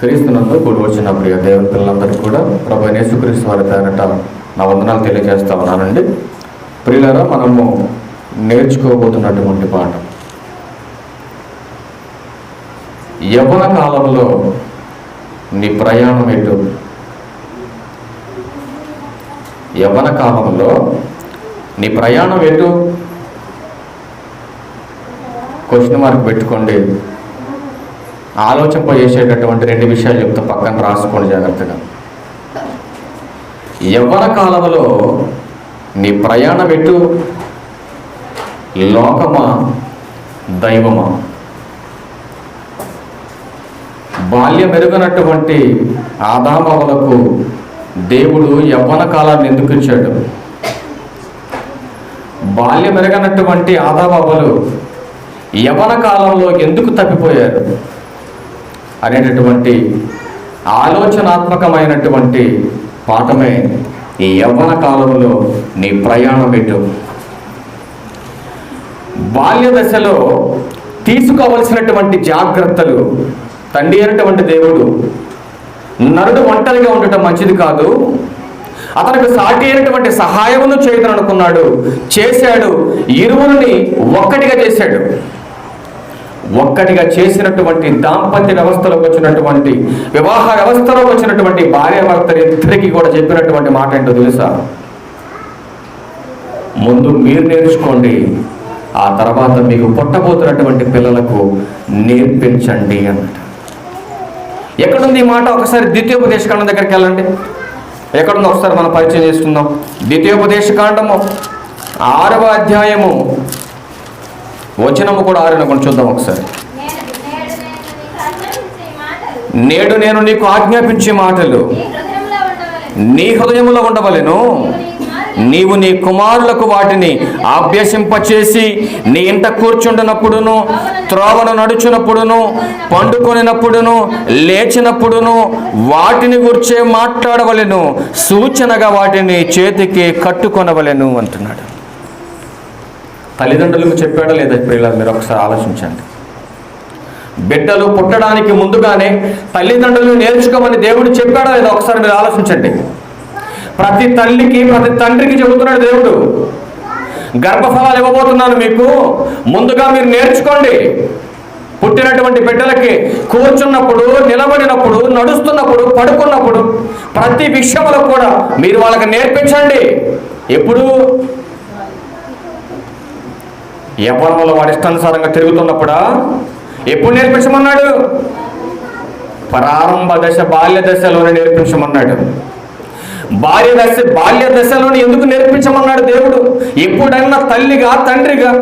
క్రీస్తునందు కూడి వచ్చిన ప్రియ దేవుని పిల్లలందరికీ కూడా ప్రభు యేసుక్రీస్తు వారి పేరట నా వందనాలు తెలియజేస్తా ఉన్నానండి. ప్రియులారా, మనము నేర్చుకోబోతున్నటువంటి పాఠం యవ్వన కాలంలో నీ ప్రయాణం ఎటు. యవ్వన కాలంలో నీ ప్రయాణం ఎటు? క్వశ్చన్ మార్క్ పెట్టుకోండి. ఆలోచింపజేసేటటువంటి రెండు విషయాలు చెప్తా, పక్కన రాసుకోండి జాగ్రత్తగా. యవ్వన కాలంలో నీ ప్రయాణం ఎటు? లోకమా, దైవమా? బాల్యం ఎరుగనటువంటి ఆదామవలకు దేవుడు యవ్వన కాలాన్ని ఎందుకు ఇచ్చాడు? బాల్యం ఎరగనటువంటి ఆదామవలు యవ్వన కాలంలో ఎందుకు తప్పిపోయారు అనేటటువంటి ఆలోచనాత్మకమైనటువంటి పాఠమే ఈ యవ్వన కాలంలో నీ ప్రయాణం ఎటు. బాల్య దశలో తీసుకోవలసినటువంటి జాగ్రత్తలు తండ్రి అయినటువంటి దేవుడు నరుడు ఒంటరిగా ఉండటం మంచిది కాదు, అతనికి సాటి అయినటువంటి సహాయమును చేయదని అనుకున్నాడు, చేశాడు. ఇరువురిని ఒక్కటిగా చేశాడు. ఒక్కటిగా చేసినటువంటి దాంపత్య వ్యవస్థలోకి వచ్చినటువంటి వివాహ వ్యవస్థలోకి వచ్చినటువంటి భార్యాభర్తలు ఇద్దరికి కూడా చెప్పినటువంటి మాట ఏంటో తెలుసా? ముందు మీరు నేర్చుకోండి, ఆ తర్వాత మీకు పుట్టబోతున్నటువంటి పిల్లలకు నేర్పించండి అన్నట్టు. ఎక్కడుంది ఈ మాట? ఒకసారి ద్వితీయోపదేశకాండం దగ్గరికి వెళ్ళండి. ఎక్కడుందో ఒకసారి మనం పరిచయం చేసుకుందాం. ద్వితీయోపదేశకాండము 6వ అధ్యాయము వచనము కూడా 6 అనుకోండి, చూద్దాం ఒకసారి. నేడు నేను నీకు ఆజ్ఞాపించే మాటలు నీ హృదయములో ఉండవలెను, నీవు నీ కుమారులకు వాటిని అభ్యసింపచేసి నీ ఇంట కూర్చుండినప్పుడును, త్రోవను నడుచునప్పుడును, పండుకొనినప్పుడును, లేచినప్పుడును వాటిని గుర్చే మాట్లాడవలెను, సూచనగా వాటిని చేతికి కట్టుకొనవలెను అంటున్నాడు. తల్లిదండ్రులకు చెప్పాడా లేదా? ప్రియులారా, మీరు ఒకసారి ఆలోచించండి. బిడ్డలు పుట్టడానికి ముందుగానే తల్లిదండ్రులు నేర్చుకోమని దేవుడు చెప్పాడా లేదా? ఒకసారి మీరు ఆలోచించండి. ప్రతి తల్లికి, ప్రతి తండ్రికి చెబుతున్నాడు దేవుడు, గర్భఫలాలు ఇవ్వబోతున్నాను మీకు, ముందుగా మీరు నేర్చుకోండి. పుట్టినటువంటి బిడ్డలకి కూర్చున్నప్పుడు, నిలబడినప్పుడు, నడుస్తున్నప్పుడు, పడుకున్నప్పుడు ప్రతి విషయంలో కూడా మీరు వాళ్ళకి నేర్పించండి. ఎప్పుడు? యవ్వనంలో వాడి ఇష్టానుసారంగా తిరుగుతున్నప్పుడా? ఎప్పుడు నేర్పించమన్నాడు? ప్రారంభ దశ, బాల్య దశలోనే నేర్పించమన్నాడు. బాల్య దశలోనే ఎందుకు నేర్పించమన్నాడు దేవుడు? ఎప్పుడన్నా తల్లిగా, తండ్రిగా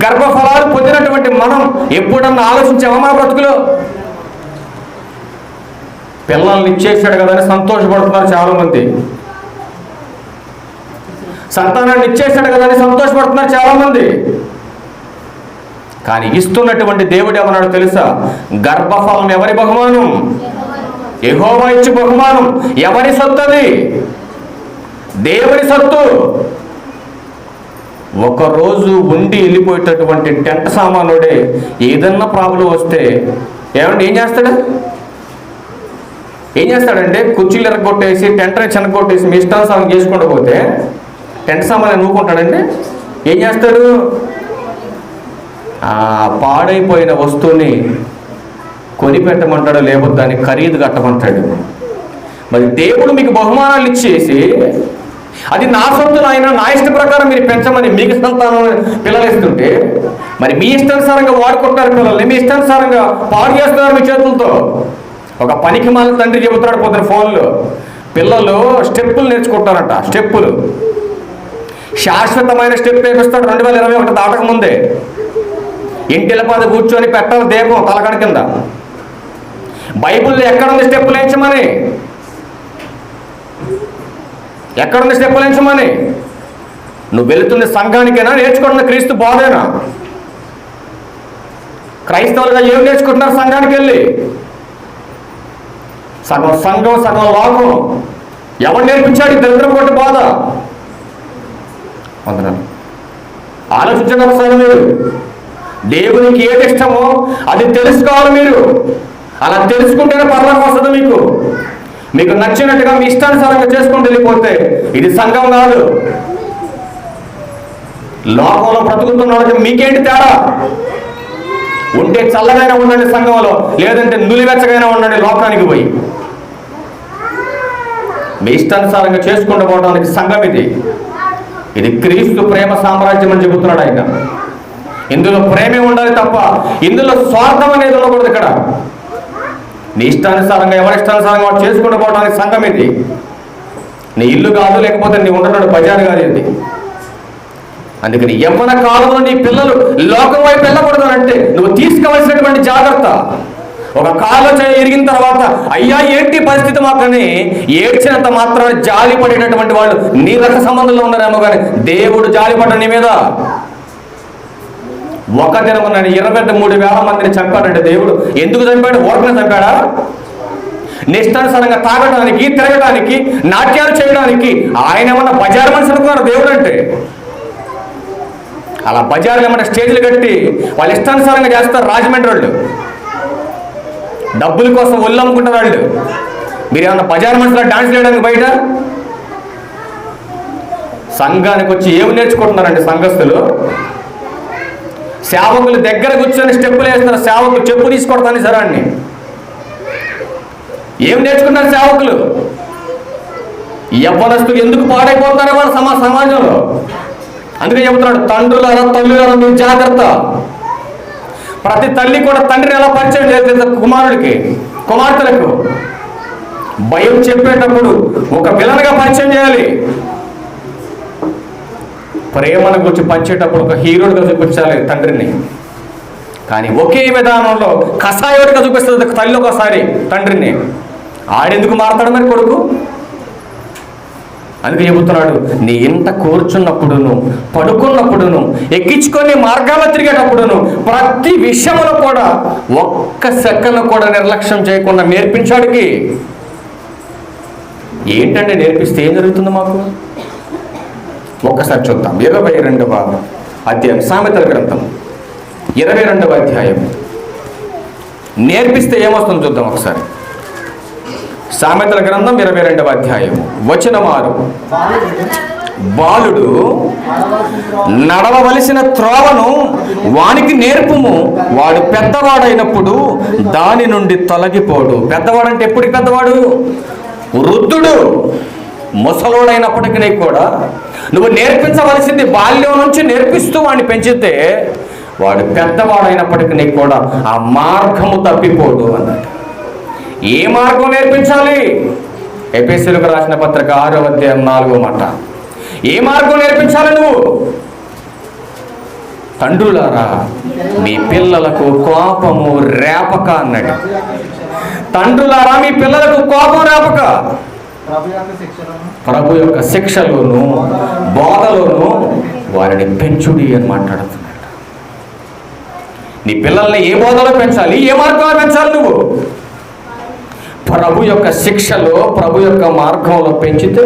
గర్భఫలాలు పొందినటువంటి మనం ఎప్పుడన్నా ఆలోచించామా మన బ్రతుకులో? పిల్లల్ని ఇచ్చేసాడు కదా అని సంతోషపడుతున్నారు చాలా మంది. సంతానాన్ని ఇచ్చేసాడు కదా అని సంతోషపడుతున్నారు చాలా మంది. కానీ ఇస్తున్నటువంటి దేవుడు ఏమన్నాడు తెలుసా? గర్భఫలం ఎవరి బహుమానం? యెహోవా ఇచ్చి బహుమానం. ఎవరి సొత్తు అది? దేవుని సొత్తు. ఒకరోజు ఉండి వెళ్ళిపోయేటటువంటి టెంట్ సామానుడే ఏదన్నా ప్రాబ్లం వస్తే ఏం చేస్తాడంటే కుర్చీలు ఎరగొట్టేసి, టెంట్ని చెనగొట్టేసి మీ ఇష్టానుసారం చేసుకుంటూ పోతే టెంట్ సామాన్ నూకుంటాడండి. ఏం చేస్తాడు? పాడైపోయిన వస్తువుని కొనిపెట్టమంటాడు, లేకపోతే దాన్ని ఖరీదు కట్టమంటాడు. మరి దేవుడు మీకు బహుమానాలు ఇచ్చేసి, అది నా సొత్తు నాయన, నా ఇష్ట ప్రకారం మీరు పెంచమని మీకు సంతానం పిల్లలు ఇస్తుంటే, మరి మీ ఇష్టానుసారంగా వాడుకుంటున్నారు పిల్లల్ని, మీ ఇష్టానుసారంగా పాడు చేస్తున్నారు మీ చేతులతో. ఒక పనికి మాల తండ్రి చెబుతున్నాడు పొద్దున ఫోన్లో, పిల్లలు స్టెప్పులు నేర్చుకుంటారంట. స్టెప్పులు, శాశ్వతమైన స్టెప్ వేపిస్తాడు 2021 దాటక ముందే. ఇంటిల పద కూర్చొని పెట్టాలి దీపం తలకడ కింద. బైబిల్లో ఎక్కడుంది స్టెప్పులు వేయించమని? ఎక్కడుంది స్టెప్పులు వేయించమని? నువ్వు వెళుతున్న సంఘానికైనా, నేర్చుకుంటున్న క్రీస్తు బోధేనా? క్రైస్తవులుగా ఏం నేర్చుకుంటున్నారు సంఘానికి వెళ్ళి? సగం సంఘం, సగం లోకం. ఎవరు నేర్పించాడు ఈ దరిద్రం కొట్టి బోధ? ఆలోచించండి ఒకసారి. మీరు దేవునికి ఏది ఇష్టమో అది తెలుసుకోవాలి. మీరు అలా తెలుసుకుంటేనే పరలోకం వస్తుంది. మీకు నచ్చినట్టుగా మీ ఇష్టానుసారంగా చేసుకుంటూ వెళ్ళిపోతే ఇది సంఘం కాదు. లోకంలో బ్రతుకుతున్న వాళ్ళకి మీకేంటి తేడా? ఉంటే చల్లగైనా ఉండండి సంఘంలో, లేదంటే నులివెచ్చగైనా ఉండండి లోకానికి పోయి. మీ ఇష్టానుసారంగా చేసుకుంటూ పోవడానికి సంఘం ఇది క్రీస్తు ప్రేమ సామ్రాజ్యం అని చెబుతున్నాడు ఆయన. ఇందులో ప్రేమే ఉండాలి తప్ప ఇందులో స్వార్థం అనేది ఉండకూడదు. ఇక్కడ నీ ఇష్టానుసారంగా ఎవరి ఇష్టానుసారంగా వాడు చేసుకుంటూ పోవడానికి సంఘం నీ ఇల్లు కాదు, లేకపోతే నీ ఉండడం బజారు కాదు ఇది. అందుకని యవ్వన కాలంలో నీ పిల్లలు లోకం వైపు వెళ్ళకూడదు అంటే నువ్వు తీసుకోవాల్సినటువంటి జాగ్రత్త. ఒక కాలు ఎరిగిన తర్వాత అయ్యా ఏంటి పరిస్థితి మాత్రమే ఏడ్చినంత మాత్రాన్ని జాలి పడేటటువంటి వాళ్ళు నీ రక్త సంబంధంలో ఉన్నారేమో కానీ దేవుడు జాలి పడ్డ నీ మీద. ఒక దినం 23,000 మందిని చంపాడంటే దేవుడు. ఎందుకు చంపాడు? ఓటమి చంపాడా? నిష్టానుసారంగా తాగడానికి, తిరగడానికి, నాట్యాలు చేయడానికి ఆయన ఏమన్నా బజారు మనిషి అనుకున్నారు దేవుడు అంటే? అలా బజార్లు ఏమన్నా స్టేజ్లు కట్టి వాళ్ళు ఇష్టానుసారంగా చేస్తారు రాజమండ్రి వాళ్ళు. డబ్బుల కోసం ఒళ్ళు అమ్ముకుంటారు వాళ్ళు. మీరు ఏమన్నా బజారు మనుషులు డాన్స్ చేయడానికి బయట? సంఘానికి వచ్చి ఏమి నేర్చుకుంటున్నారండి సంఘస్థులు? సేవకులు దగ్గర కూర్చొని స్టెప్పులు వేస్తున్నారు. సేవకులు చెప్పు తీసుకొడతాను సరే అండి. ఏం నేర్చుకుంటారు సేవకులు? యవ్వనస్తులు ఎందుకు పాడైపోతారో వాళ్ళు సమాజంలో. అందుకే చెబుతున్నాడు, తండ్రులారా తల్లులారా మీరు జాగ్రత్త. ప్రతి తల్లి కూడా తండ్రిని ఎలా పరిచయం చేస్తుంది కుమారుడికి, కుమార్తెలకు భయం చెప్పేటప్పుడు ఒక విలన్గా పరిచయం చేయాలి. ప్రేమను గురించి పంచేటప్పుడు ఒక హీరోడిగా చూపించాలి తండ్రిని. కానీ ఒకే విధానంలో కషాయోడిగా చూపిస్తుంది తల్లి ఒకసారి తండ్రిని. ఆడెందుకు మారతాడు మరి కొడుకు? అందుకే చెబుతున్నాడు, నీ ఇంట కూర్చున్నప్పుడును, పడుకున్నప్పుడును, ఎక్కించుకొని మార్గాల్లో తిరిగేటప్పుడును ప్రతి విషయంలో కూడా ఒక్క సెకండ్ కూడా నిర్లక్ష్యం చేయకుండా నేర్పించాడికి. ఏంటంటే నేర్పిస్తే ఏం జరుగుతుంది మాకు? ఒక్కసారి చూద్దాం. 22వ అధ్యాయం, సామెతల గ్రంథం 22వ అధ్యాయం. నేర్పిస్తే ఏమొస్తుందో చూద్దాం ఒకసారి. సామెతల గ్రంథం 22వ అధ్యాయం వచనం 6. బాలుడు నడవవలసిన త్రోవను వానికి నేర్పుము, వాడు పెద్దవాడైనప్పుడు దాని నుండి తొలగిపోడు. పెద్దవాడంటే ఎప్పటికి పెద్దవాడు? వృద్ధుడు, ముసలోడైనప్పటికీ కూడా నువ్వు నేర్పించవలసింది బాల్యం నుంచి నేర్పిస్తూ వాడిని పెంచితే వాడు పెద్దవాడైనప్పటికీ కూడా ఆ మార్గము తప్పిపోడు అన్నట్టు. ఏ మార్గం నేర్పించాలి? ఎఫెసీయులకు రాసిన పత్రిక 6వ అధ్యాయం 4వ మాట. ఏ మార్గం నేర్పించాలి నువ్వు? తండ్రులారా మీ పిల్లలకు కోపము రేపక అన్నాడు. తండ్రులారా మీ పిల్లలకు కోపం రేపక, ప్రభు యొక్క శిక్షలోను బోధలోను వారిని పెంచుడి అని మాట్లాడుతున్నాడు. నీ పిల్లల్ని ఏ బోధలో పెంచాలి? ఏ మార్గంలో పెంచాలి? నువ్వు ప్రభు యొక్క శిక్షలో, ప్రభు యొక్క మార్గంలో పెంచితే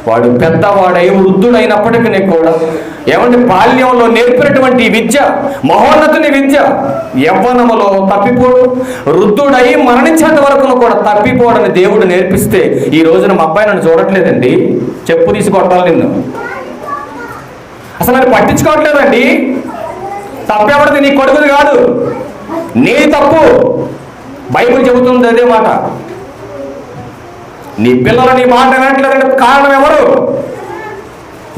వాడు పెద్దవాడై వృద్ధుడైనప్పటికీ కూడా ఏమంటే బాల్యంలో నేర్పినటువంటి విద్య, మహోన్నతుని విద్య యవ్వనములో తప్పిపోడు, వృద్ధుడై మరణించేంత వరకు కూడా తప్పిపోవడని దేవుడు నేర్పిస్తే ఈ రోజున మా అబ్బాయి నన్ను చూడట్లేదండి, చెప్పు తీసి కొట్టాలి నిన్ను, అసలు నన్ను పట్టించుకోవట్లేదండి. తప్పెవడది? నీ కొడుకుది కాదు, నీ తప్పు. బైబిల్ చెబుతుంది అదే మాట. నీ పిల్లలు నీ మాట వినట్లేదంటే కారణం ఎవరు?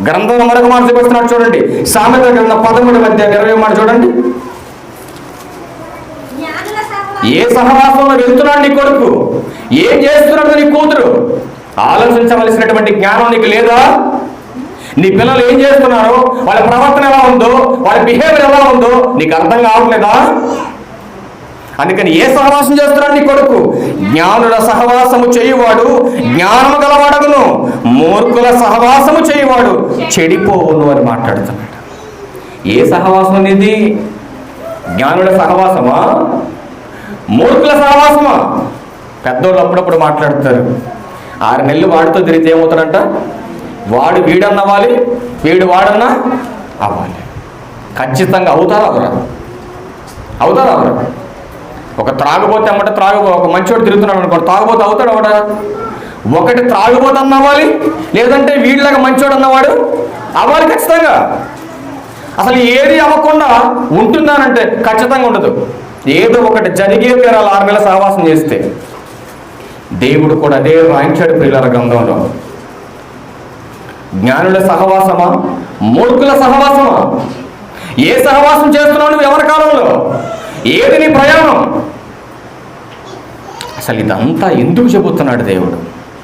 గ్రంథంలో మరొక మాట చూపిస్తున్నాడు చూడండి. సామెతల గ్రంథం 13వ అధ్యాయం 20వ మాట చూడండి. ఏ సహవాసంలో వెళ్తున్నాడు నీ కొడుకు, ఏం చేస్తున్నాడు నీ కూతురు, ఆలోచించవలసినటువంటి జ్ఞానం నీకు లేదా? నీ పిల్లలు ఏం చేస్తున్నారో, వాళ్ళ ప్రవర్తన ఎలా ఉందో, వాళ్ళ బిహేవియర్ ఎలా ఉందో నీకు అర్థం కావట్లేదా? అందుకని ఏ సహవాసం చేస్తున్నాడు నీ కొడుకు? జ్ఞానుల సహవాసము చేయువాడు జ్ఞానము గలవాడగును, మూర్ఖుల సహవాసము చేయువాడు చెడిపోవును అని మాట్లాడుతున్నాడు. ఏ సహవాసం అనేది? జ్ఞానుల సహవాసమా, మూర్ఖుల సహవాసమా? పెద్దోళ్ళు అప్పుడప్పుడు మాట్లాడతారు, 6 నెలలు వాడితో తిరిగితే ఏమవుతాడంట, వాడు వీడన్నవ్వాలి, వీడు వాడన్నా అవ్వాలి. ఖచ్చితంగా అవుతారా అవరా? అవుతారా అవరా? ఒక త్రాగుబోతే అమ్మట ఒక మంచోడు తిరుగుతున్నాడు అనుకోండి, తాగుబోతే అవుతాడు అవడ. ఒకటి త్రాగుబోతే అన్నవ్వాలి, లేదంటే వీడిలాగా మంచోడు అన్నవాడు అవ్వాలి ఖచ్చితంగా. అసలు ఏది అవ్వకుండా ఉంటుందానంటే ఖచ్చితంగా ఉండదు. ఏదో ఒకటి జరిగే తీరాలి 6 నెలల సహవాసం చేస్తే. దేవుడు కూడా అదే రాయించాడు ప్రియులారా గ్రంథంలో. జ్ఞానుల సహవాసమా, మూర్ఖుల సహవాసమా? ఏ సహవాసం చేస్తున్నావు నువ్వు యవ్వన కాలంలో? ఏది నీ ప్రయాణం? అసలు ఇదంతా ఎందుకు చెబుతున్నాడు దేవుడు?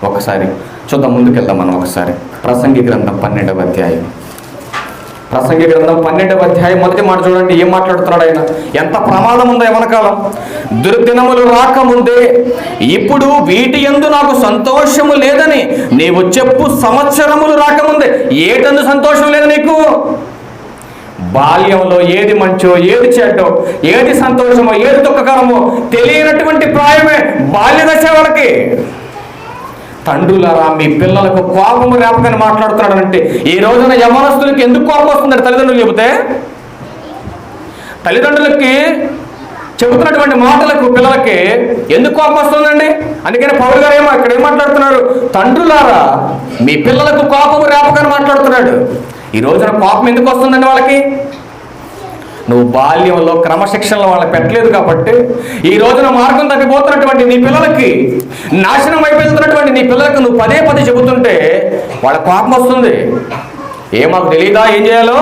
ఒకసారి చూద్దాం, ముందుకెళ్దాం మనం ఒకసారి. ప్రసంగి గ్రంథం 12వ అధ్యాయం. ప్రసంగి గ్రంథం 12వ అధ్యాయం మొదటి మాట చూడండి, ఏం మాట్లాడుతున్నాడు ఆయన. ఎంత ప్రమాదం ఉందో యవనకాలం. దుర్దినములు రాకముందే ఇప్పుడు వీటి యందు నాకు సంతోషము లేదని నీవు చెప్పు. సంవత్సరములు రాకముందే ఏటందు సంతోషం లేదు నీకు? బాల్యంలో ఏది మంచో, ఏది చెడ్డో, ఏది సంతోషమో, ఏది దుఃఖకరమో తెలియనటువంటి ప్రాయమే బాల్య దశ వాళ్ళకి. తండ్రులారా, మీ పిల్లలకు కోపము రేపకని మాట్లాడుతున్నాడంటే ఈ రోజున యవనస్తులకి ఎందుకు కోపం వస్తుందంటే తల్లిదండ్రులు చెబితే, తల్లిదండ్రులకి చెబుతున్నటువంటి మాటలకు పిల్లలకి ఎందుకు కోపం వస్తుందండి? అందుకని పౌలు గారు ఇక్కడ ఏం మాట్లాడుతున్నారు? తండ్రులారా, మీ పిల్లలకు కోపము రేపకని మాట్లాడుతున్నాడు. ఈ రోజున కోపం ఎందుకు వస్తుందండి వాళ్ళకి? నువ్వు బాల్యంలో క్రమశిక్షణలో వాళ్ళకి పెట్టలేదు కాబట్టి ఈ రోజున మార్గం తప్పిపోతున్నటువంటి నీ పిల్లలకి, నాశనం అయిపోతున్నటువంటి నీ పిల్లలకు నువ్వు పదే పదే చెబుతుంటే వాళ్ళ కోపం వస్తుంది. మాకు తెలియదా ఏం చేయాలో,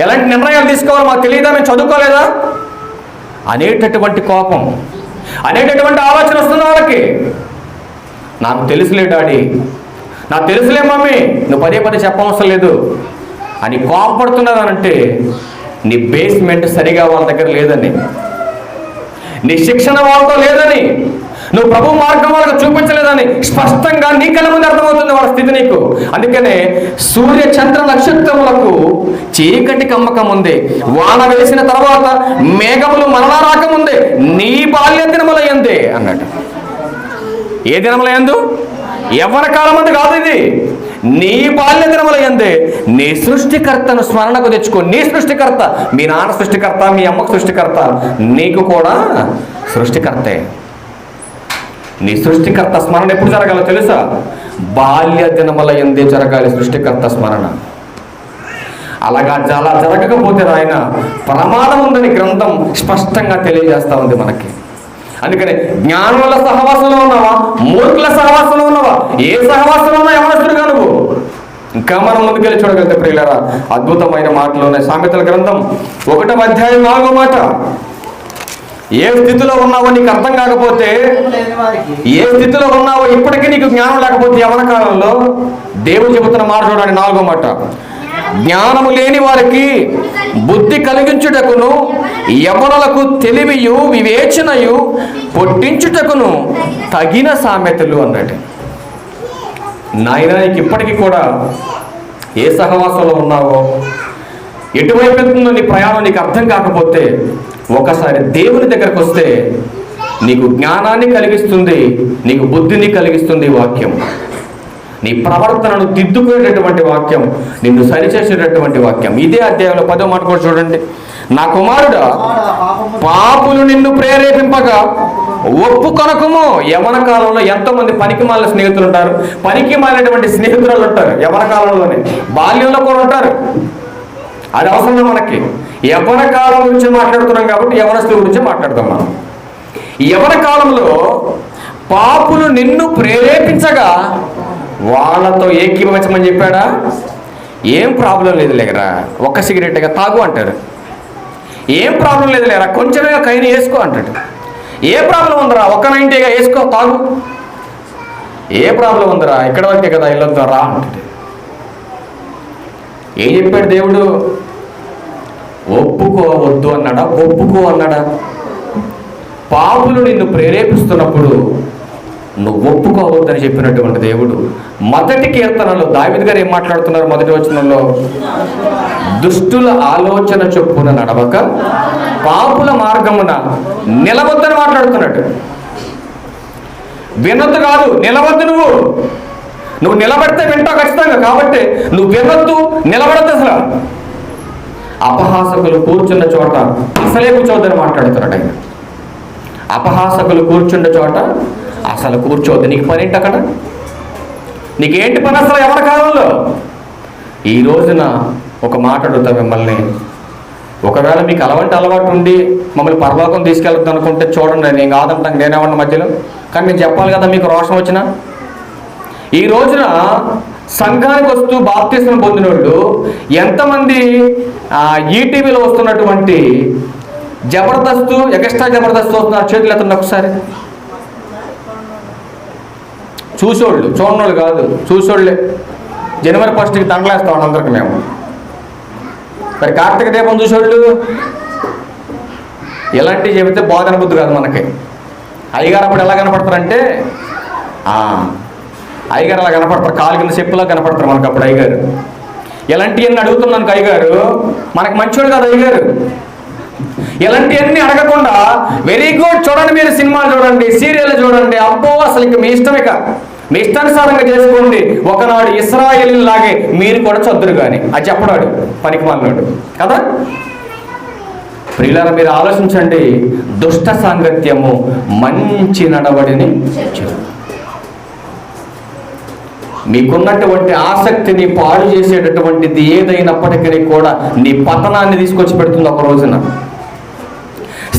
ఎలాంటి నిర్ణయాలు తీసుకోవాలో మాకు తెలియదా, మేము చదువుకోలేదా అనేటటువంటి కోపం, అనేటటువంటి ఆలోచన వస్తుంది వాళ్ళకి. నాకు తెలుసులే డాడీ, నాకు తెలుసులే మమ్మీ, నువ్వు పదే పదే చెప్పవసరం లేదు అని కోపపడుతున్నానంటే నీ బేస్మెంట్ సరిగా వాళ్ళ దగ్గర లేదని, నీ శిక్షణ వాళ్ళతో లేదని, నువ్వు ప్రభు మార్గం వాళ్ళకు చూపించలేదని స్పష్టంగా నీ కళ్ళ ముందు అర్థమవుతుంది వాళ్ళ స్థితి నీకు. అందుకనే సూర్య చంద్ర నక్షత్రములకు చీకటి కమ్మకం ఉంది, వాన వేసిన తర్వాత మేఘములు మరలా రాకముందే నీ బాల్య దినములయందే అన్నాడు. ఏ దినములయందు? యవ్వన కాలం అందు కాదు ఇది. నీ బాల్య దినములయందే నీ సృష్టికర్తను స్మరణకు తెచ్చుకో. నీ సృష్టికర్త, మీ నాన్న సృష్టికర్త, మీ అమ్మకు సృష్టికర్త, నీకు కూడా సృష్టికర్తే. నీ సృష్టికర్త స్మరణ ఎప్పుడు జరగాలో తెలుసా? బాల్య దినములయందే జరగాలి సృష్టికర్త స్మరణ. అలాగా జరగకపోతే ఆయన ప్రమాదం ఉందని గ్రంథం స్పష్టంగా తెలియజేస్తా ఉంది మనకి. అందుకని జ్ఞానుల సహవాసంలో ఉన్నావా, మూర్ఖుల సహవాసంలో ఉన్నావా, ఏ సహవాసంలో ఉన్నా యవనస్తుడుగా నువ్వు. ఇంకా మనం ముందుకెళ్ళి చూడగలిగితే ప్రియులారా, అద్భుతమైన మాటలు ఉన్నాయి. సామెతల గ్రంథం 1వ అధ్యాయం 4వ మాట. ఏ స్థితిలో ఉన్నావో నీకు అర్థం కాకపోతే, ఏ స్థితిలో ఉన్నావో ఇప్పటికీ నీకు జ్ఞానం లేకపోతే యవన కాలంలో దేవుడు చెబుతున్న మాట చూడండి, 4వ మాట. జ్ఞానము లేని వారికి బుద్ధి కలిగించుటకును, యవనులకు తెలివియు వివేచనయు పొట్టించుటకును తగిన సామెతలు అన్నట్టు. నాయన, నీకు ఇప్పటికీ కూడా ఏ సహవాసంలో ఉన్నావో, ఎటువైపు వెళ్తుందో నీ ప్రయాణం నీకు అర్థం కాకపోతే ఒకసారి దేవుని దగ్గరకు వస్తే నీకు జ్ఞానాన్ని కలిగిస్తుంది, నీకు బుద్ధిని కలిగిస్తుంది వాక్యం. నీ ప్రవర్తనను దిద్దుకునేటటువంటి వాక్యం, నిన్ను సరిచేసేటటువంటి వాక్యం. ఇదే అధ్యాయంలో 10వ మాట కూడా చూడండి. నా కుమారుడా, పాపులు నిన్ను ప్రేరేపింపగా ఒప్పుకొనకుము. యవన కాలంలో ఎంతో మంది పనికి మాలిన స్నేహితులు ఉంటారు, పనికి మాలినటువంటి స్నేహితులు ఉంటారు. యవన కాలంలోనే, బాల్యంలో కూడా ఉంటారు. అది అవసరం మనకి. యవన కాలం గురించి మాట్లాడుతున్నాం కాబట్టి యవనస్తుల గురించి మాట్లాడతాం మనం. యవన కాలంలో పాపులు నిన్ను ప్రేరేపించగా వాళ్ళతో ఏకీభవించమని చెప్పాడా? ఏం ప్రాబ్లం లేదు లేకరా, ఒక్క సిగరెట్గా తాగు అంటారు. ఏం ప్రాబ్లం లేదు లేరా, కొంచెమేగా కైని వేసుకో అంటాడు. ఏ ప్రాబ్లం ఉందరా, ఒక్క 90గా వేసుకో తాగు. ఏ ప్రాబ్లం ఉందరా, ఇక్కడ వరకే కదా ఇల్లంతా రా అంటాడు. ఏం చెప్పాడు దేవుడు? ఒప్పుకోవద్దు అన్నాడా, ఒప్పుకో అన్నాడా? పాపులు నిన్ను ప్రేరేపిస్తున్నప్పుడు నువ్వు ఒప్పుకోవద్దని చెప్పినటువంటి దేవుడు మొదటి కీర్తనలో దావీదు గారు ఏం మాట్లాడుతున్నారు? మొదటి వచనంలో, దుష్టుల ఆలోచన చొప్పున నడవక పాపుల మార్గమున నిలవద్దని మాట్లాడుతున్నాడు. వినొద్దు కాదు, నిలవద్దు. నువ్వు నిలబడితే వింటావు ఖచ్చితంగా. కాబట్టి నువ్వు వినొద్దు, నిలబడద్దు. అసలు అపహాసకులు కూర్చున్న చోట అసలే కూర్చోవద్దని మాట్లాడుతున్నాడు ఆయన. అపహాసకులు కూర్చుండే చోట అసలు కూర్చోవద్దు. నీకు పని ఏంటి అక్కడ? నీకేంటి పని అసలు ఎవరి కాలంలో? ఈ రోజున ఒక మాట అడుగుతా మిమ్మల్ని, ఒకవేళ మీకు అలవాటు ఉండి మమ్మల్ని పరలోకం తీసుకెళ్తుంది అనుకుంటే చూడండి, నేను కాదంటాను, నేనేమన్నా మధ్యలో. కానీ నేను చెప్పాలి కదా మీకు రోషం వచ్చిన. ఈ రోజున సంఘానికి వస్తూ బాప్తిస్మం పొందిన వాళ్ళు ఎంతమంది ఈటీవీలో వస్తున్నటువంటి జబర్దస్త్, ఎక్స్ట్రా జబర్దస్త్ వస్తున్నారు? చేతులు ఎత్తండి ఒకసారి. చూసోళ్ళు, చూడనోళ్ళు కాదు, చూసోళ్ళే. జనవరి 1కి తండలేస్తాం అందరికి మేము. మరి కార్తీక దీపం చూసేవాళ్ళు ఎలాంటివి చెబితే బోధన బుద్ధి కాదు మనకి. అయ్యగారు అప్పుడు ఎలా కనపడతారంటే, అయ్యగారు అలా కనపడతారు, కాలు కింద చెప్పులా కనపడతారు మనకు అప్పుడు అయ్యగారు. ఎలాంటివన్నీ అడుగుతున్నాను అయ్యగారు, మనకు మంచివాడు కాదు అయ్యగారు. ఇలాంటివన్నీ అడగకుండా వెరీ గుడ్ చూడండి, మీరు సినిమాలు చూడండి, సీరియల్ చూడండి, అబ్బో అసలు ఇక మీ ఇష్టమే కాదు, మీ ఇష్టానుసారంగా చేసుకోండి, ఒకనాడు ఇశ్రాయేలు లాగే మీరు కూడా చదువురు కానీ అది చెప్పడాడు పనికి మాలినాడు కదా. ప్రియులారా, మీరు ఆలోచించండి. దుష్ట సాంగత్యము మంచి నడవడిని మీకున్నటువంటి ఆసక్తిని పాడు చేసేటటువంటిది ఏదైనప్పటికీ కూడా నీ పతనాన్ని తీసుకొచ్చి పెడుతుంది ఒక రోజున.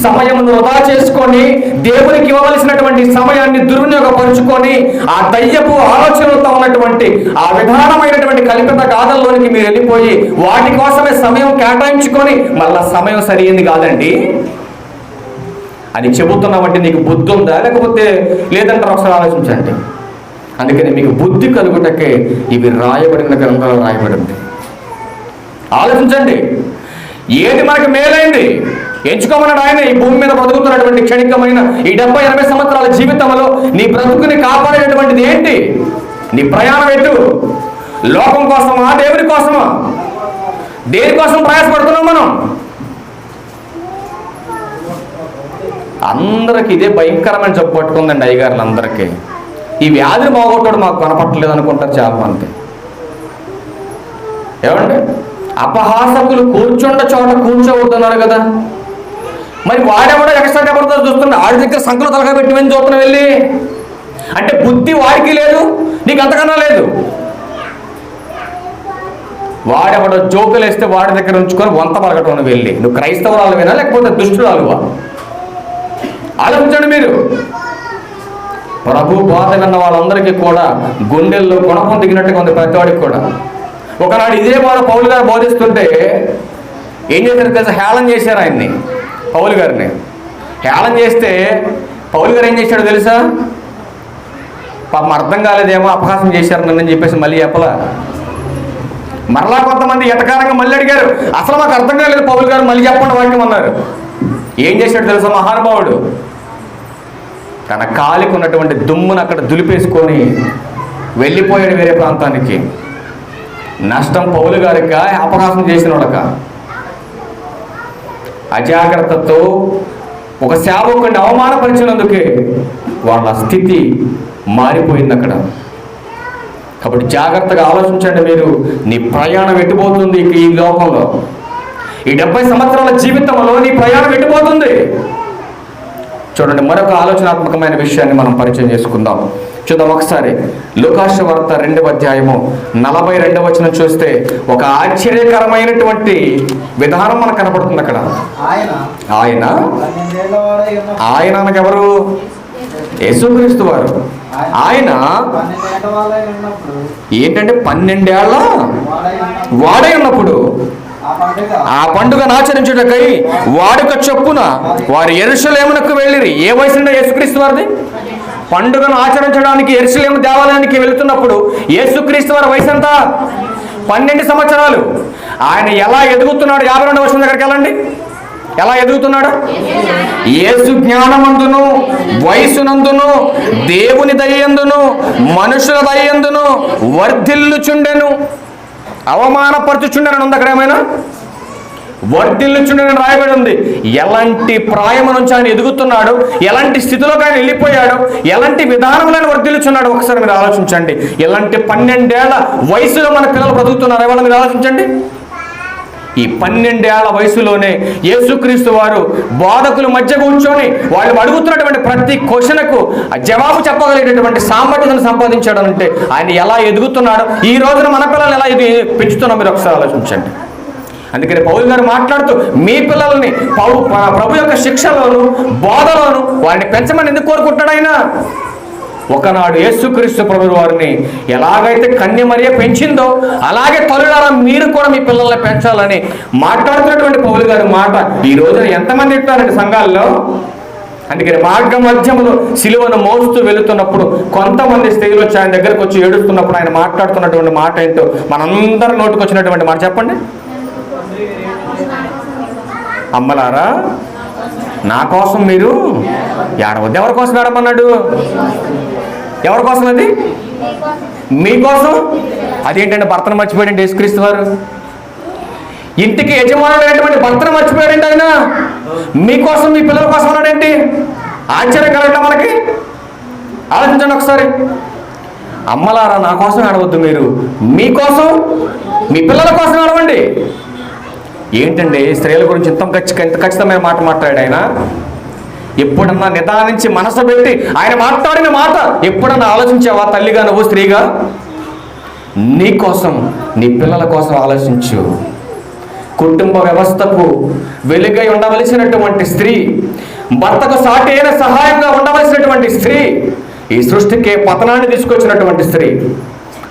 సమయమును వృధా చేసుకొని దేవునికి ఇవ్వవలసినటువంటి సమయాన్ని దుర్వినియోగపరుచుకొని ఆ దయ్యపు ఆలోచనలతో ఉన్నటువంటి ఆ విధానమైనటువంటి కల్పిత గాథల్లోనికి మీరు వెళ్ళిపోయి వాటి కోసమే సమయం కేటాయించుకొని మళ్ళా సమయం సరైనది కాదండి అని చెబుతున్నామంటే నీకు బుద్ధి ఉందా లేకపోతే లేదంటారు? ఒకసారి ఆలోచించండి. అందుకని మీకు బుద్ధి కలుగుటకే ఇవి రాయబడిన గ్రంథాలు రాయబడింది. ఆలోచించండి, ఏది మనకు మేలైంది ఎంచుకోమన్నాడు ఆయన. ఈ భూమి మీద బ్రతుకుతున్నటువంటి క్షణికమైన ఈ 70-80 సంవత్సరాల జీవితంలో నీ బ్రతుకుని కాపాడేటువంటిది ఏంటి? నీ ప్రయాణం ఎటు? లోకం కోసమా, దేవుని కోసమా? దేనికోసం ప్రయాసపడుతున్నాం మనం? అందరికి ఇదే భయంకరమైన జబ్బు పట్టుకుందండి అయ్యగారులందరికీ. ఈ వ్యాధిని బాగొట్టాడు మాకు కనపట్టలేదు అనుకుంటారు చాలా మంది. ఏమండి, అపహాసకులు కూర్చుండ చోట కూర్చోవద్దన్నారు కదా. మరి వాడెవడో ఎక్స్ట్రా ఎవరితో చూస్తున్నా, ఆడి దగ్గర సంకలో తలగా పెట్టి వెళ్ళి చూస్తున్నా వెళ్ళి అంటే బుద్ధి వాడికి లేదు, నీకు అంతకన్నా లేదు. వాడెవడో జోకులు వేస్తే వాడి దగ్గర ఉంచుకొని వంత పలకటం వెళ్ళి నువ్వు క్రైస్తవురాలువేనా లేకపోతే దుష్టురాలువా? ఆలోచించండి మీరు. ప్రభు బోధ విన్న వాళ్ళందరికీ కూడా గుండెల్లో గుణపం దిగినట్టుగా ఉంది ప్రతివాడికి కూడా. ఒకనాడు ఇదే బోధ పౌలు గారు బోధిస్తుంటే ఏం చేశారు తెలుసా? హేళన చేశారు ఆయన్ని, పౌలు గారిని హేళన చేస్తే పౌలు గారు ఏం చేశాడు తెలుసా? పాపం అర్థం కాలేదేమో, అపహాసం చేశారు నన్ను చెప్పేసి మళ్ళీ చెప్పలా. మరలా కొంతమంది ఎటకారంగా మళ్ళీ అడిగారు, అసలు మాకు అర్థం కాలేదు పౌలు గారు, మళ్ళీ చెప్పండి వాక్యం అన్నారు. ఏం చేశాడు తెలుసా మహానుభావుడు? తన కాలికి ఉన్నటువంటి దుమ్మును అక్కడ దులిపేసుకొని వెళ్ళిపోయాడు వేరే ప్రాంతానికి. నష్టం పౌలు గారిక, అపహాసం చేసిన వాళ్ళక? అజాగ్రత్తతో ఒక సేవకుడిని అవమానపరిచినందుకే వాళ్ళ స్థితి మారిపోయింది అక్కడ. కాబట్టి జాగ్రత్తగా ఆలోచించండి మీరు. నీ ప్రయాణం ఎట్టుపోతుంది ఈ లోకంలో? ఈ 70 సంవత్సరాల జీవితంలో నీ ప్రయాణం ఎట్టుపోతుంది? చూడండి, మరొక ఆలోచనాత్మకమైన విషయాన్ని మనం పరిచయం చేసుకుందాం. చూద్దాం ఒకసారి లూకాసు వార్త 2వ అధ్యాయము 42వ వచనం చూస్తే ఒక ఆశ్చర్యకరమైనటువంటి విధానం మనకు కనపడుతుంది అక్కడ. ఆయన అనకెవరు? యేసుక్రీస్తు వారు. ఆయన ఏంటంటే 12 ఏళ్ల వాడై ఉన్నప్పుడు ఆ పండుగను ఆచరించుటకై వాడుక చొప్పున వారు యెరూషలేమునకు వెళ్ళిరి. ఏ వయసులో యేసుక్రీస్తు వారిది? పండుగను ఆచరించడానికి యెరూషలేము దేవాలయానికి వెళుతున్నప్పుడు యేసుక్రీస్తు వారి వయసు ఎంత? 12 సంవత్సరాలు. ఆయన ఎలా ఎదుగుతున్నాడు? 52వ వచనం దగ్గరికి వెళ్ళండి. ఎలా ఎదుగుతున్నాడు? యేసు జ్ఞానమందును వయసునందును దేవుని దయందును మనుషుల దయందును వర్ధిల్లుచుండెను. అవమానపరచుచుండెను ఉంది అక్కడ. ఏమైనా వర్ధిల్లుచుండెను రాయబడి ఉంది. ఎలాంటి ప్రాయము నుంచి ఆయన ఎదుగుతున్నాడు, ఎలాంటి స్థితిలోకి ఆయన వెళ్ళిపోయాడు, ఎలాంటి విధానంలో ఆయన వర్ధిల్లుచున్నాడు ఒకసారి మీరు ఆలోచించండి. ఎలాంటి 12 ఏళ్ల వయసులో మన పిల్లలు బ్రతుకుతున్నారు ఇవాళ మీరు ఆలోచించండి. ఈ 12 ఏళ్ల వయసులోనే యేసుక్రీస్తు వారు బోధకుల మధ్య కూర్చొని వాళ్ళు అడుగుతున్నటువంటి ప్రతి క్వశ్చన్కు జవాబు చెప్పగలిగేటటువంటి సామర్థ్యం సంపాదించాడు అంటే ఆయన ఎలా ఎదుగుతున్నాడు. ఈ రోజున మన పిల్లల్ని ఎలా పెంచుతున్నాం మీరు ఒకసారి ఆలోచించండి. అందుకని పౌలు గారు మాట్లాడుతూ మీ పిల్లల్ని ప్రభు యొక్క శిక్షలోను బోధలోను వారిని పెంచమని ఎందుకు కోరుకుంటున్నాడు ఆయన? ఒకనాడు యేసుక్రీస్తు ప్రభు వారిని ఎలాగైతే కన్యమరియే పెంచిందో అలాగే తల్లులారా మీరు కూడా మీ పిల్లల్ని పెంచాలని మాట్లాడుతున్నటువంటి పౌలు గారి మాట ఈ రోజున ఎంతమంది ఇస్తారండి సంఘాల్లో? అందుకని మార్గ మధ్యములో సిలువను మోస్తూ వెళుతున్నప్పుడు కొంతమంది స్త్రీలు వచ్చి ఆయన దగ్గరకు వచ్చి ఏడుస్తున్నప్పుడు ఆయన మాట్లాడుతున్నటువంటి మాట ఏంటో మనందరి నోటికి వచ్చినటువంటి మాట చెప్పండి. అమ్మలారా నా కోసం మీరు ఏడవద్దు. ఎవరి కోసం ఏడమన్నాడు? ఎవరి కోసం? అది మీకోసం. అదేంటంటే భర్తను మర్చిపోయాడండి యేసుక్రీస్తు వారు. ఇంటికి యజమానుడైనటువంటి భర్తను మర్చిపోయాడండి ఆయన. మీకోసం మీ పిల్లల కోసం అన్నాడేంటి? ఆశ్చర్యం కలగటం మనకి. ఆలోచించండి ఒకసారి. అమ్మలారా నా కోసం ఏడవద్దు, మీరు మీకోసం మీ పిల్లల కోసం ఏడవండి. ఏంటండి స్త్రీల గురించి ఇంత ఖచ్చితమైన మాట మాట్లాడాడు ఆయన? ఎప్పుడన్నా నిదానించి మనసు పెట్టి ఆయన మాట్లాడిన మాట ఎప్పుడన్నా ఆలోచించావా? తల్లిగా నువ్వు స్త్రీగా నీ కోసం నీ పిల్లల కోసం ఆలోచించు. కుటుంబ వ్యవస్థకు వెలుగై ఉండవలసినటువంటి స్త్రీ, భర్తకు సాటి అయిన సహాయంగా ఉండవలసినటువంటి స్త్రీ, ఈ సృష్టికే పతనాన్ని తీసుకొచ్చినటువంటి స్త్రీ,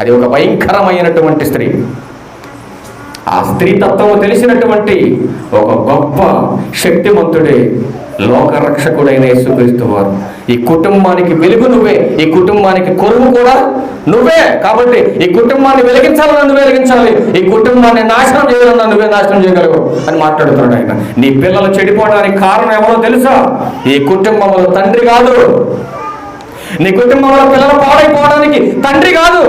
అది ఒక భయంకరమైనటువంటి స్త్రీ. ఆ స్త్రీ తత్వం తెలిసినటువంటి ఒక గొప్ప శక్తిమంతుడే లోకరక్షకుడైన యేసుక్రీస్తు వారు. ఈ కుటుంబానికి వెలుగు నువ్వే, ఈ కుటుంబానికి కొరువు కూడా నువ్వే. కాబట్టి ఈ కుటుంబాన్ని వెలిగించాలన్నా నువ్వే వెలిగించాలి, ఈ కుటుంబాన్ని నాశనం చేయాలన్నా నువ్వే నాశనం చేయగలవు అని మాట్లాడుతున్నాడు ఆయన. నీ పిల్లలు చెడిపోవడానికి కారణం ఎవరో తెలుసా? ఈ కుటుంబంలో తండ్రి కాదు. నీ కుటుంబంలో పిల్లలు పాడైపోవడానికి తండ్రి కాదు.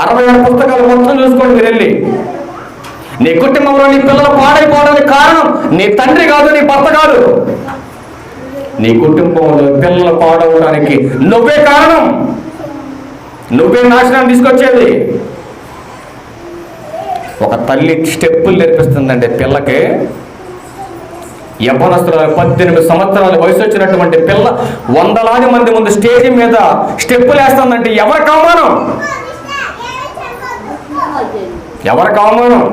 66 పుస్తకాలు మొత్తం చూసుకోండి మీరు వెళ్ళి. నీ కుటుంబంలో నీ పిల్లలు పాడైపోవడానికి కారణం నీ తండ్రి కాదు, నీ భర్త కాదు. నీ కుటుంబంలో పిల్లలు పాడవడానికి నువ్వే కారణం. నువ్వే నాశనాన్ని తీసుకొచ్చేది. ఒక తల్లి స్టెప్పులు నేర్పిస్తుందంటే పిల్లకి. యవ్వనస్తులు 18 సంవత్సరాల వయసు వచ్చినటువంటి పిల్ల 100 మంది ముందు స్టేజ్ మీద స్టెప్పులు వేస్తుందంటే ఎవరికి అవమానం? ఎవరికి అవమానం?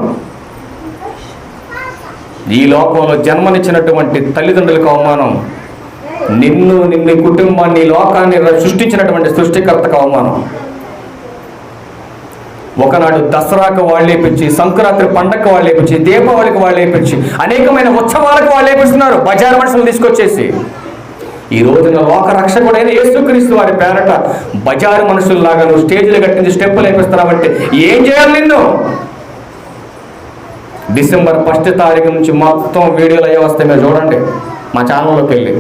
ఈ లోకంలో జన్మనిచ్చినటువంటి తల్లిదండ్రులకు అవమానం. నిన్ను కుటుంబాన్ని లోకాన్ని సృష్టించినటువంటి సృష్టికర్తకు అవమానం. ఒకనాడు దసరాకు వాళ్ళేపించి, సంక్రాంతి పండగకు వాళ్ళేపించి, దీపావళికి వాళ్ళేపించి, అనేకమైన ఉత్సవాలకు వాళ్ళేపిస్తున్నారు బజారు మనుషులు తీసుకొచ్చేసి. ఈ రోజున లోక రక్షకుడైన యేసుక్రీస్తు వారి పేరట బజారు మనుషుల్లాగా నువ్వు స్టేజ్లు కట్టించి స్టెప్పులు వేపిస్తున్నావంటే ఏం చేయాలి నిన్ను? డిసెంబర్ 1 తారీఖు నుంచి మొత్తం వీడియోలు అయ్యే వస్తాయి, మీరు చూడండి మా ఛానల్లోకి వెళ్ళి.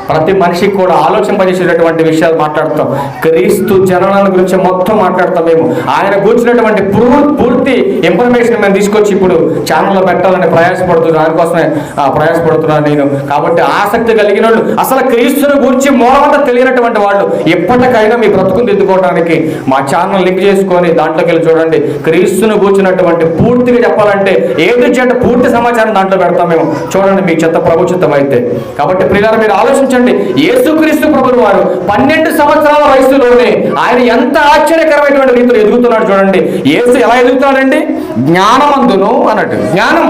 ప్రతి మనిషికి కూడా ఆలోచింపజేసేటటువంటి విషయాలు మాట్లాడతాం. క్రీస్తు జననాన్ని గురించి మొత్తం మాట్లాడతాం మేము. ఆయన కూర్చున్నటువంటి పూర్తి ఇన్ఫర్మేషన్ మేము తీసుకొచ్చి ఇప్పుడు ఛానల్లో పెట్టాలని ప్రయాసపడుతున్నాను. దానికోసమే ప్రయాసపడుతున్నాను నేను. కాబట్టి ఆసక్తి కలిగిన వాళ్ళు, అసలు క్రీస్తుని గురించి మూలమంతా తెలియనటువంటి వాళ్ళు ఎప్పటికైనా మీ బ్రతుకుని దిద్దుకోవడానికి మా ఛానల్ లింక్ చేసుకొని దాంట్లోకి వెళ్ళి చూడండి. క్రీస్తుని కూర్చున్నటువంటి పూర్తిగా చెప్పాలంటే ఏది చెడ్డ పూర్తి సమాచారం దాంట్లో పెడతాం మేము. చూడండి మీ చెత్త ప్రభుత్వం అయితే. కాబట్టి ప్రియులారా మీరు ఆలోచించండి. యేసుక్రీస్తు ప్రభువు వారు 12 సంవత్సరాల వయసులోనే ఆయన ఎంత ఆశ్చర్యకరమైనటువంటి రీతిలో ఎదుగుతున్నాడు చూడండి. యేసు ఎలా ఎదుగుతున్నాడండి? జ్ఞానమందును అన్నట్టు. జ్ఞానం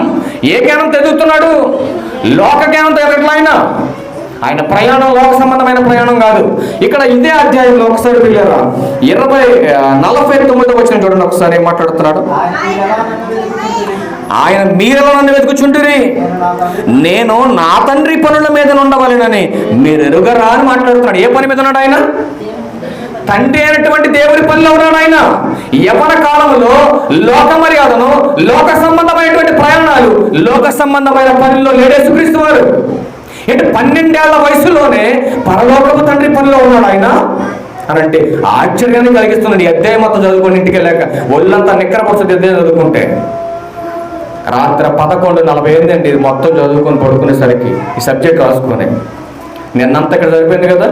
ఏ జ్ఞానంతో ఎదుగుతున్నాడు? లోక జ్ఞానంతో ఎదగట్లా ఆయన ప్రయాణం లోక సంబంధమైన ప్రయాణం కాదు. ఇక్కడ ఇదే అధ్యాయంలో ఒకసారి పిల్లరా 49 వచ్చిన చూడండి ఒకసారి ఏం మాట్లాడుతున్నాడు. ఆయన మీరెలా నన్ను వెతుకుచుంటురి, నేను నా తండ్రి పనుల మీద ఉండవలెనని మీరు ఎరుగరా అని మాట్లాడుతున్నాడు. ఏ పని మీద ఉన్నాడు ఆయన? తండ్రి అయినటువంటి దేవుడి పనిలో ఉన్నాడు ఆయన. యవ్వన కాలంలో లోక మర్యాదను, లోక సంబంధమైనటువంటి ప్రయాణాలు, లోక సంబంధమైన పనుల్లో లేడు యేసుక్రీస్తు వారు. అంటే 12 ఏళ్ల వయసులోనే పరలోకపు తండ్రి పనిలో ఉన్నాడు ఆయన అని అంటే ఆశ్చర్యాన్ని కలిగిస్తున్నాడు. ఈ అధ్యాయం మొత్తం చదువుకొని ఇంటికి వెళ్ళాక ఒళ్ళంతా నిక్కరపరుస్తుంది అధ్యాయం చదువుకుంటే. రాత్రి 11:40 అండి ఇది మొత్తం చదువుకొని పడుకునేసరికి, ఈ సబ్జెక్ట్ రాసుకొని. నిన్నంతా ఇక్కడ సరిపోయింది కదా.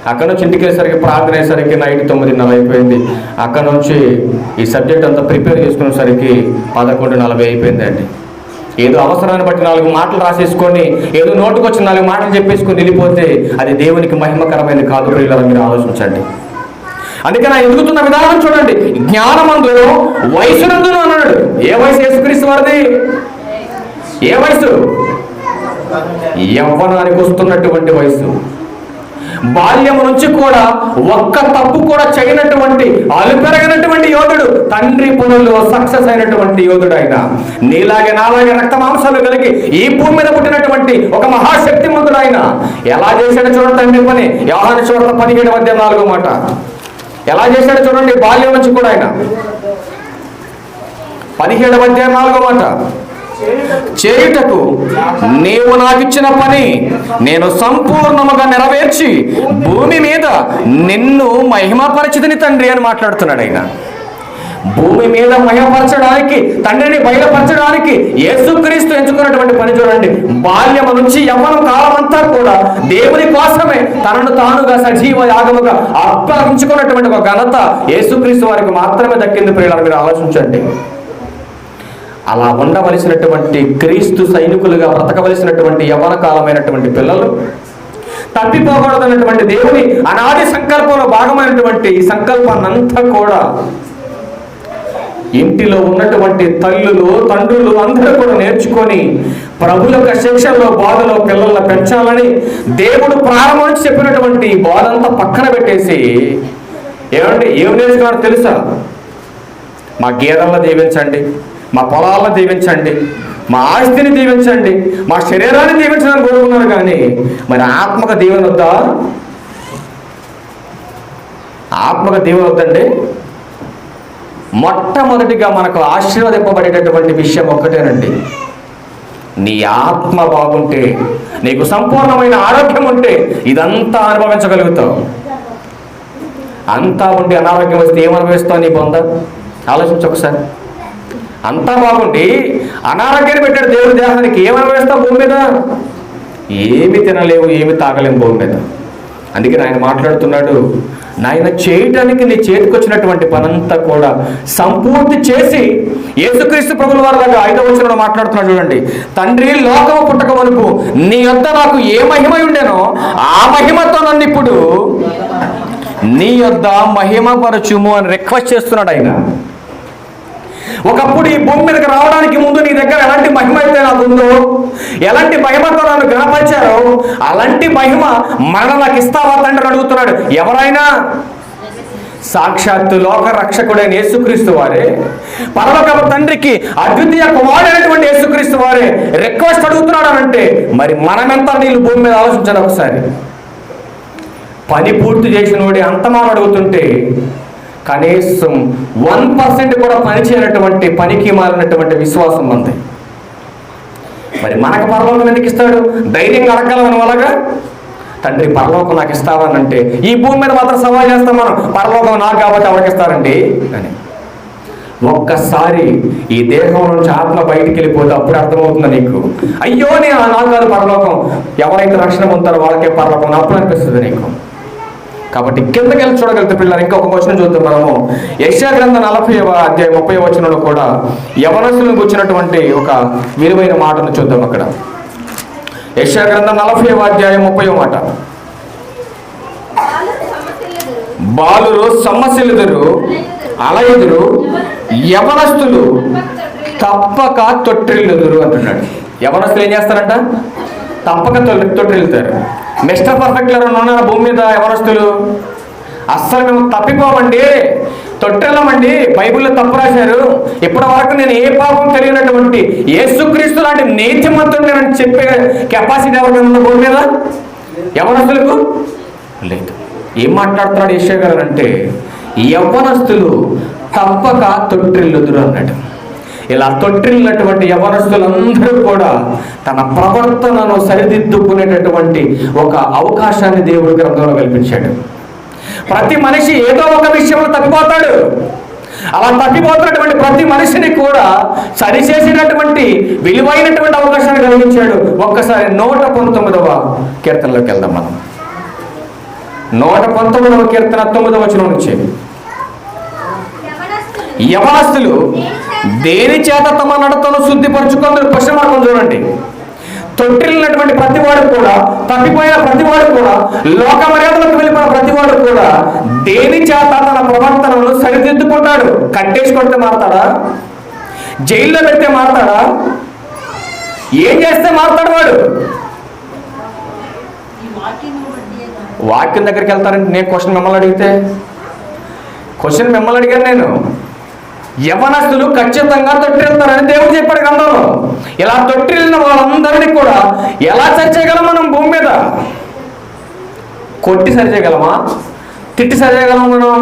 అక్కడ నుంచి ఇంటికి వెళ్ళేసరికి ప్రార్థన అయ్యేసరికి నైట్ 9:30 అయిపోయింది. అక్కడ నుంచి ఈ సబ్జెక్ట్ అంతా ప్రిపేర్ చేసుకునేసరికి 11:40 అయిపోయిందండి. ఏదో అవసరాన్ని బట్టి 4 మాటలు రాసేసుకొని ఏదో నోటుకు వచ్చి 4 మాటలు చెప్పేసుకొని వెళ్ళిపోతే అది దేవునికి మహిమకరమైనది కాదు. ప్రియులారా, మీరు ఆలోచించండి. అందుకని ఆయన ఎదుగుతున్న విధానం చూడండి. జ్ఞానమందులో వయసునందును అన్నాడు. ఏ వయసు యేసుక్రీస్తు వారిది? ఏ వయసు? యవ్వనానికి వస్తున్నటువంటి వయసు. బాల్యము నుంచి కూడా ఒక్క తప్పు కూడా చేయనటువంటి అలుపెరగనటువంటి యోధుడు, తండ్రి పనుల్లో సక్సెస్ అయినటువంటి యోధుడు ఆయన. నీలాగే నాలాగే రక్త మాంసాలు కలిగి ఈ భూమి మీద పుట్టినటువంటి ఒక మహాశక్తిమంతుడు ఆయన. ఎలా చేశాడో చూడండి తండ్రి పని. యోహాను సువార్త 17:4 మాట. ఎలా చేశాడో చూడండి. బాల్యం నుంచి కూడా ఆయన 17:4 మాట. చేయుటకు నీవు నాకిచ్చిన పని నేను సంపూర్ణముగా నెరవేర్చి భూమి మీద నిన్ను మహిమపరచితిని తండ్రి అని మాట్లాడుతున్నాడు ఆయన. భూమి మీద మహిమపరచడానికి, తండ్రిని బయలుపరచడానికి యేసుక్రీస్తు ఎంచుకున్నటువంటి పని చూడండి. బాల్యము నుంచి యవ్వనం కాలం అంతా కూడా దేవుని కోసమే తనను తానుగా సజీవ యాగముగా అర్పించుకున్నటువంటి ఒక ఘనత యేసుక్రీస్తు వారికి మాత్రమే దక్కింది. ప్రియులారా, మీరు ఆలోచించండి. అలా ఉండవలసినటువంటి క్రీస్తు సైనికులుగా బ్రతకవలసినటువంటి యవ్వన కాలమైనటువంటి పిల్లలు తప్పిపోకూడదన్నటువంటి దేవుని అనాది సంకల్పంలో భాగమైనటువంటి ఈ సంకల్పాన్నంతా కూడా ఇంటిలో ఉన్నటువంటి తల్లులు, తండ్రులు అందరూ కూడా నేర్చుకొని ప్రభుల యొక్క శిక్షణలో, బోధలో పిల్లల్ని పెంచాలని దేవుడు ప్రారంభించి చెప్పినటువంటి బోధంతా పక్కన పెట్టేసి ఏం నేర్చుకున్నారో తెలుసా? మా గేదెలను దీవించండి, మా పొలాలను దీవించండి, మా ఆస్తిని దీవించండి, మా శరీరాన్ని దీవించాలని కోరుకున్నారు. కానీ మరి ఆత్మక దీవెన వద్దా? ఆత్మక దీవెన వద్దండి. మొట్టమొదటిగా మనకు ఆశీర్వదింపబడేటటువంటి విషయం ఒక్కటేనండి. నీ ఆత్మ బాగుంటే, నీకు సంపూర్ణమైన ఆరోగ్యం ఉంటే ఇదంతా అనుభవించగలుగుతావు. అంతా ఉండి అనారోగ్యం వస్తే ఏమనుభవిస్తావు? నీ బొంద ఆలోచించు ఒకసారి. అంతా బాగుండి అనారోగ్యాన్ని పెట్టాడు దేవుడి దేహానికి, ఏమనుభవిస్తావు భూమి మీద? ఏమి తినలేవు, ఏమి తాగలేము భూమి మీద. అందుకని ఆయన మాట్లాడుతున్నాడు, నాయన చేయటానికి నీ చేతికి వచ్చినటువంటి పనంతా కూడా సంపూర్తి చేసి యేసుక్రీస్తు ప్రభుల వారిలాగా 5వ వచనంలో మాట్లాడుతున్నాడు చూడండి. తండ్రి, లోకము పుట్టక వరకు నీ యొద్ద నాకు ఏ మహిమ ఉండేనో ఆ మహిమతో నన్ను ఇప్పుడు నీ యొద్ద మహిమపరచుము అని రిక్వెస్ట్ చేస్తున్నాడు ఆయన. ఒకప్పుడు ఈ భూమి మీదకి రావడానికి ముందు నీ దగ్గర ఎలాంటి మహిమ అయితే నాకు ఉందో, ఎలాంటి మహిమతో నన్ను గణపరిచారో అలాంటి మహిమ మరణ నాకు ఇస్తావా తండ్రి అడుగుతున్నాడు. ఎవరైనా సాక్షాత్తు లోక రక్షకుడైన యేసుక్రీస్తు వారే, పరలోక తండ్రికి అద్వితీయ కుమారుడైనటువంటి యేసుక్రీస్తు వారే రిక్వెస్ట్ అడుగుతున్నాడు అంటే మరి మనమెంత నీళ్ళు భూమి మీద ఆలోచించాలి ఒకసారి. పని పూర్తి చేసిన వాడి అంతమానం అడుగుతుంటే కనీసం 1% కూడా పని చేయనటువంటి, పనికి మారినటువంటి విశ్వాసం ఉంది. మరి మనకు పరలోకం ఎందుకు ఇస్తాడు? ధైర్యంగా అడగలం అలాగా. తండ్రి, పరలోకం నాకు ఇస్తావనంటే ఈ భూమి మీద మాత్రం సవాల్ చేస్తాం మనం, పరలోకం నాకు కాబట్టి ఎవరికి ఇస్తారండి అని. ఒక్కసారి ఈ దేహం నుంచి ఆత్మ బయటికి వెళ్ళిపోతే అప్పుడు అర్థమవుతుంది నీకు, అయ్యో నేను నాకు కాదు పరలోకం, ఎవరైతే రక్షణ పొందుతారో వాళ్ళకే పరలోకం అప్పుడు అనిపిస్తుంది నీకు. కాబట్టి కిందకి వెళ్ళి చూడగలిగితే పిల్లలు ఇంకొక వచనం చూద్దాం మనము. యెషయా గ్రంథం 40వ అధ్యాయం 30వ వచనంలో కూడా యవనస్తులను గుర్చినటువంటి ఒక విలువైన మాటను చూద్దాం. అక్కడ యెషయా గ్రంథం 40వ అధ్యాయం 30వ మాట. బాలురు సమ్మసిల్లుదురు, అలయుదురు, యవనస్తులు తప్పక తొట్టిల్లుదురు అంటున్నాడు. యవనస్తులు ఏం చేస్తారంట? తప్పక తొట్టిల్లుతారు. మిస్టర్ పర్ఫెక్ట్ ఉన్నారు భూమి మీద యవనస్తులు. అస్సలు మేము తప్పిపోమండి, తొట్టెళ్ళమండి, బైబిల్లో తప్పు రాశారు, ఇప్పటి వరకు నేను ఏ పాపం తెలియనటువంటి యేసుక్రీస్తు లాంటి నీతిమంతుడు నేను చెప్పే కెపాసిటీ ఎవరికి ఉందో భూమి మీద? యవనస్తులకు లేదు. ఏం మాట్లాడుతున్నాడు యెషయా గారు అంటే, యవ్వనస్తులు తప్పక తొట్టిల్లుదురు అన్నాడు. ఇలా తొట్టిల్లినటువంటి యవనస్తులందరూ కూడా తన ప్రవర్తనను సరిదిద్దుకునేటటువంటి ఒక అవకాశాన్ని దేవుడు గ్రంథంలో కల్పించాడు. ప్రతి మనిషి ఏదో ఒక విషయంలో తప్పిపోతాడు. అలా తప్పిపోతున్నటువంటి ప్రతి మనిషిని కూడా సరిచేసినటువంటి విలువైనటువంటి అవకాశాన్ని కలిగించాడు. ఒక్కసారి 119వ కీర్తనలోకి వెళ్దాం మనం. 119వ కీర్తన 9వ వచనం నుంచి, యవనస్తులు దేని చేత తమ నడతను శుద్ధిపరచుకుందరు? క్వశ్చన్ మార్గం చూడండి. తొట్టిల్లినటువంటి ప్రతివాడు కూడా, తప్పిపోయిన ప్రతివాడు కూడా, లోక మర్యాదలకు వెళ్ళిపోయిన ప్రతివాడు కూడా దేని చేత తన ప్రవర్తనను సరిదిద్దుకుంటాడు? కట్టేసి కొడితే మారతాడా? జైల్లో పెడితే మారతాడా? ఏం చేస్తే మారతాడు వాడు? వాక్యం దగ్గరికి వెళ్తారంటే నేను క్వశ్చన్ మిమ్మల్ని అడిగితే, క్వశ్చన్ మిమ్మల్ని అడిగాను నేను. యవనస్తులు ఖచ్చితంగా తొట్టిల్తారని దేవుడు చెప్పాడు గ్రంథంలో. ఇలా తొట్టిల్లిన వాళ్ళందరినీ కూడా ఎలా సరిచేయగలం మనం భూమి మీద? కొట్టి సరిచేయగలమా? తిట్టి సరిచేయగలం మనం?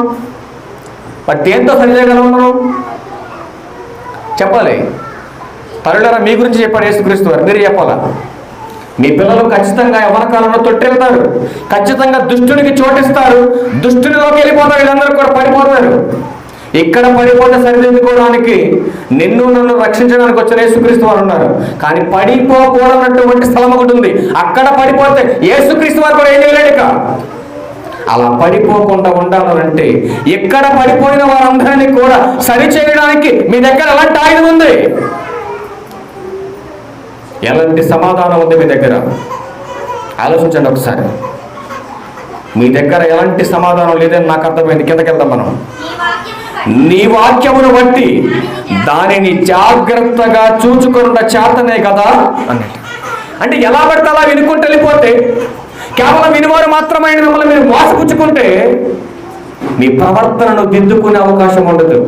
మరి దేంతో సరిచేయగలం మనం? చెప్పాలి. తల్లులారా, మీ గురించి చెప్పాడు యేసుక్రీస్తు వారు, మీరు చెప్పాలా? మీ పిల్లలు ఖచ్చితంగా యవ్వన కాలంలో తొట్టెళ్తారు, ఖచ్చితంగా దుష్టునికి చోటిస్తారు, దుష్టునిలోకి వెళ్ళిపోతారు, వీళ్ళందరూ కూడా పడిపోతారు. ఇక్కడ పడిపోతే సరిదిద్దుకోవడానికి, నిన్ను నన్ను రక్షించడానికి వచ్చిన యేసుక్రీస్తు వారు ఉన్నారు. కానీ పడిపోకూడనటువంటి స్థలం ఒకటి ఉంది, అక్కడ పడిపోతే యేసుక్రీస్తు వారు కూడా ఏం చేయలేడు. ఇక అలా పడిపోకుండా ఉండాలంటే ఎక్కడ పడిపోయిన వారందరినీ కూడా సరిచేయడానికి మీ దగ్గర ఎలాంటి ఆయుధం ఉంది? ఎలాంటి సమాధానం ఉంది మీ దగ్గర? ఆలోచించండి ఒకసారి. మీ దగ్గర ఎలాంటి సమాధానం లేదని నాకు అర్థమైంది. కిందకి వెళ్దాం మనం. నీ వాక్యమును బట్టి దానిని జాగ్రత్తగా చూచుకున్న చేతనే కదా అన్నట్టు. అంటే ఎలా పడితే అలా వినుకుంటూ వెళ్ళిపోతే, కేవలం వినివారు మాత్రమైన మిమ్మల్ని మీరు మోసపుచ్చుకుంటే మీ ప్రవర్తనను దిద్దుకునే అవకాశం ఉండదు.